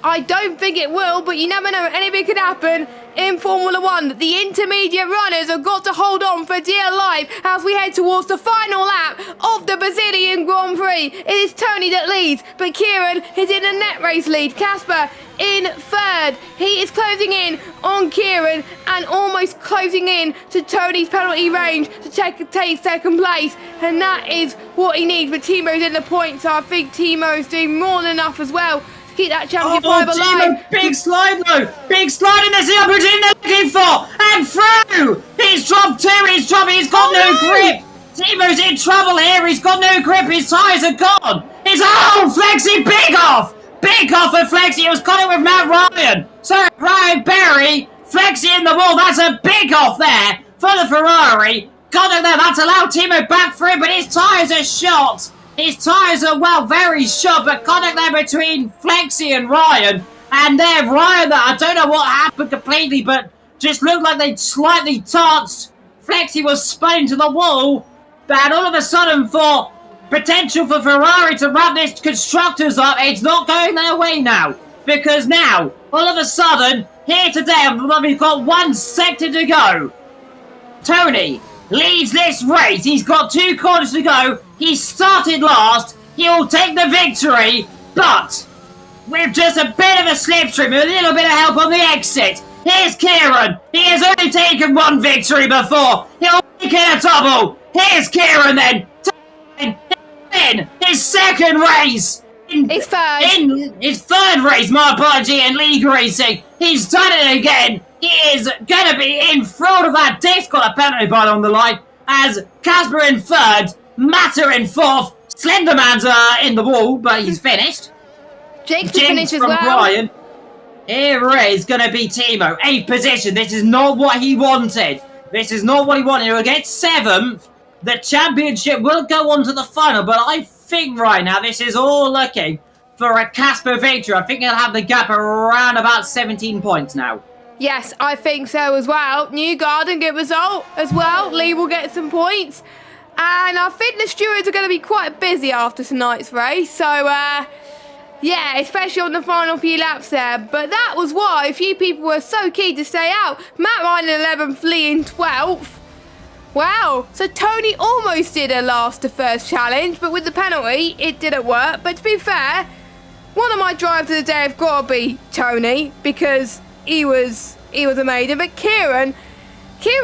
I don't think it will, but you never know. Anything could happen in Formula 1. The intermediate runners have got to hold on for dear life as we head towards the final lap of the Brazilian Grand Prix. It is Tony that leads, but Kieran is in a net race lead. Casper in third. He is closing in on Kieran and almost closing in to Tony's penalty range to take second place. And that is what he needs. But Timo's in the points, so I think Timo's doing more than enough as well. Keep that championship five alive. Timo, big slide though. Big slide in this opportunity they're looking for. And through. He's dropped 2. He's got no grip. Timo's in trouble here. He's got no grip. His tyres are gone. Flexi, big off. Big off for Flexi. He was caught it with Matt Ryan. Sorry, Ryan Berry. Flexi in the wall. That's a big off there for the Ferrari. Got it there. That's allowed Timo back through, but his tyres are shot. His tyres are, well, very short, but contact there between Flexi and Ryan. And there, Ryan, I don't know what happened completely, but just looked like they'd slightly touched. Flexi was spun into the wall. And all of a sudden, for potential for Ferrari to wrap this Constructors up, it's not going their way now. Because now, all of a sudden, here today, we've got 1 sector to go. Tony leads this race. He's got 2 corners to go. He started last. He'll take the victory, but with just a bit of a slipstream, a little bit of help on the exit. Here's Kieran. He has only taken 1 victory before. He'll make it a double. Here's Kieran then. In his second race. His third. In his third race, my apology, in league racing. He's done it again. He is going to be in front of that disc. Got a penalty ball on the line. As Casper in third, Matter in fourth. Slenderman's in the wall, but he's finished. Jake's finished as from well. Brian. Here is going to be Timo. 8th position. This is not what he wanted. This is not what he wanted. He'll get 7th. The championship will go on to the final, but I think right now this is all looking for a Casper victory. I think he'll have the gap around about 17 points now. Yes, I think so as well. New Garden, good result as well. Lee will get some points. And I think the stewards are going to be quite busy after tonight's race. So, yeah, especially on the final few laps there. But that was why a few people were so keen to stay out. Matt Ryan in 11th, Lee in 12th. Wow, so Tony almost did a last to first challenge, but with the penalty, it didn't work. But to be fair, one of my drives of the day have got to be Tony, because he was amazing. But Kieran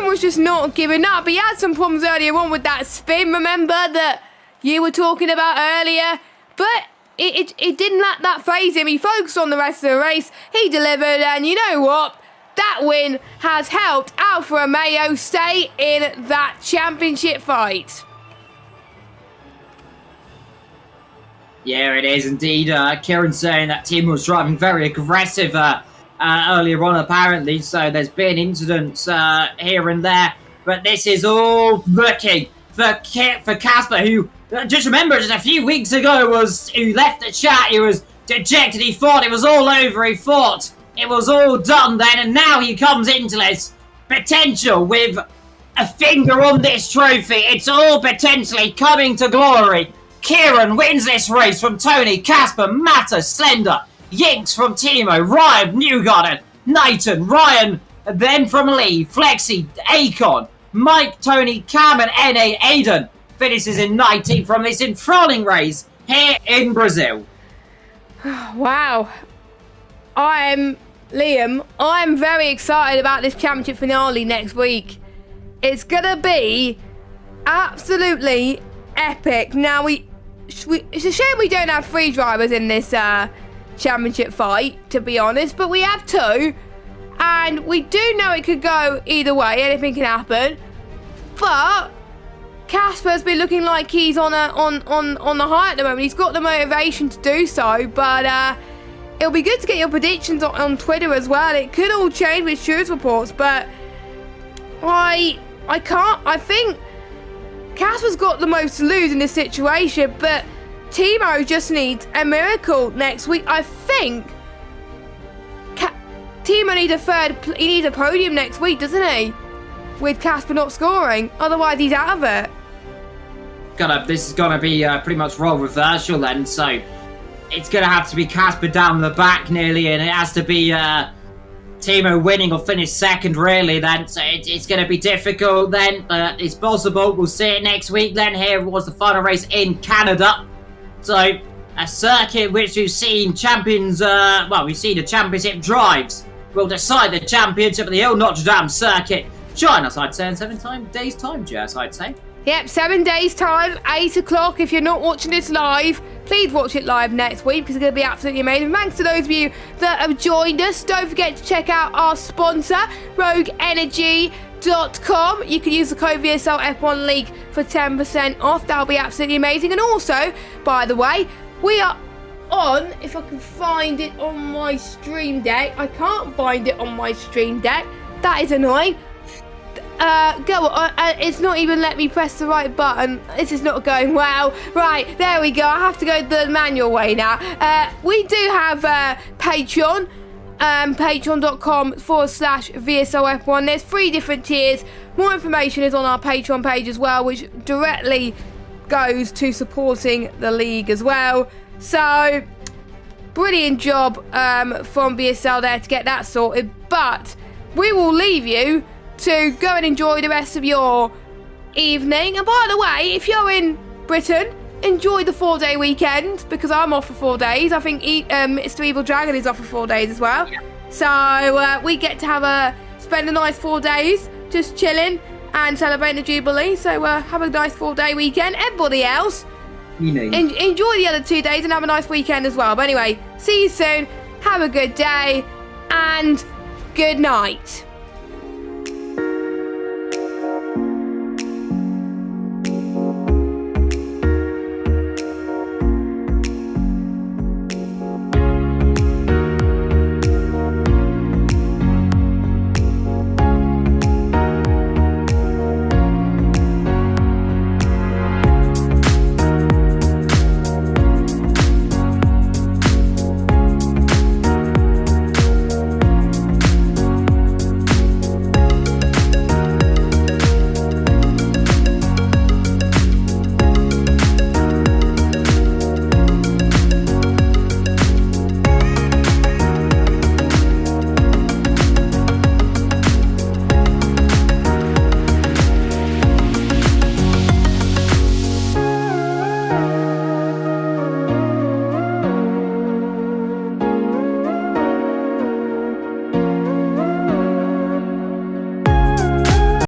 was just not giving up. He had some problems earlier on with that spin, remember, that you were talking about earlier. But it didn't let that phase him. He focused on the rest of the race. He delivered, and you know what? That win has helped Alfa Romeo stay in that championship fight. Yeah, it is indeed. Kieran saying that Timo was driving very aggressive earlier on, apparently. So there's been incidents here and there. But this is all looking for Casper, who, just remember, just a few weeks ago, who left the chat. He was dejected. He thought it was all over. He thought it was all done then, and now he comes into this potential with a finger on this trophy. It's all potentially coming to glory. Kieran wins this race from Tony, Casper, Matta, Slender, Yinks from Timo, Ryan, Newgarden, Nathan, Ryan, then from Lee, Flexi, Akon, Mike, Tony, Cam, and NA Aiden finishes in 19th from this enthralling race here in Brazil. Wow. Liam, I'm very excited about this championship finale next week. It's gonna be absolutely epic. Now, it's a shame we don't have 3 drivers in this championship fight, to be honest, but we have 2, and we do know it could go either way. Anything can happen, but Casper's been looking like he's on the high at the moment. He's got the motivation to do so, but it'll be good to get your predictions on Twitter as well. It could all change with Stuart's reports, but I think Casper's got the most to lose in this situation, but Timo just needs a miracle next week. I think Timo needs a podium next week, doesn't he? With Casper not scoring, otherwise he's out of it. This is gonna be pretty much role reversal then, so it's gonna have to be Casper down the back nearly, and it has to be Timo winning or finish second really then, so it's gonna be difficult then, but it's possible. We'll see it next week then. Here was the final race in Canada, so a circuit which we've seen champions, we've seen the championship drives will decide the championship of the Ile Notre Dame circuit. Join us, I'd say, in 7 days time, Jess, I'd say. Yep, 7 days time, 8 o'clock. If you're not watching this live, please watch it live next week because it's going to be absolutely amazing. Thanks to those of you that have joined us. Don't forget to check out our sponsor, RogueEnergy.com. You can use the code VSL F1 League for 10% off. That'll be absolutely amazing. And also, by the way, we are on, if I can find it on my stream deck. I can't find it on my stream deck. That is annoying. It's not even let me press the right button. This is not going well. Right, there we go. I have to go the manual way now. We do have Patreon, patreon.com/VSL F1. There's 3 different tiers. More information is on our Patreon page as well, which directly goes to supporting the league as well. So, brilliant job from VSL there to get that sorted. But we will leave you to go and enjoy the rest of your evening. And by the way, if you're in Britain, enjoy the 4-day weekend, because I'm off for 4 days. I think Mr. Evil Dragon is off for 4 days as well. Yeah. So we get to spend a nice 4 days just chilling and celebrating the Jubilee. So have a nice 4-day weekend. Everybody else, enjoy the other 2 days and have a nice weekend as well. But anyway, see you soon. Have a good day and good night.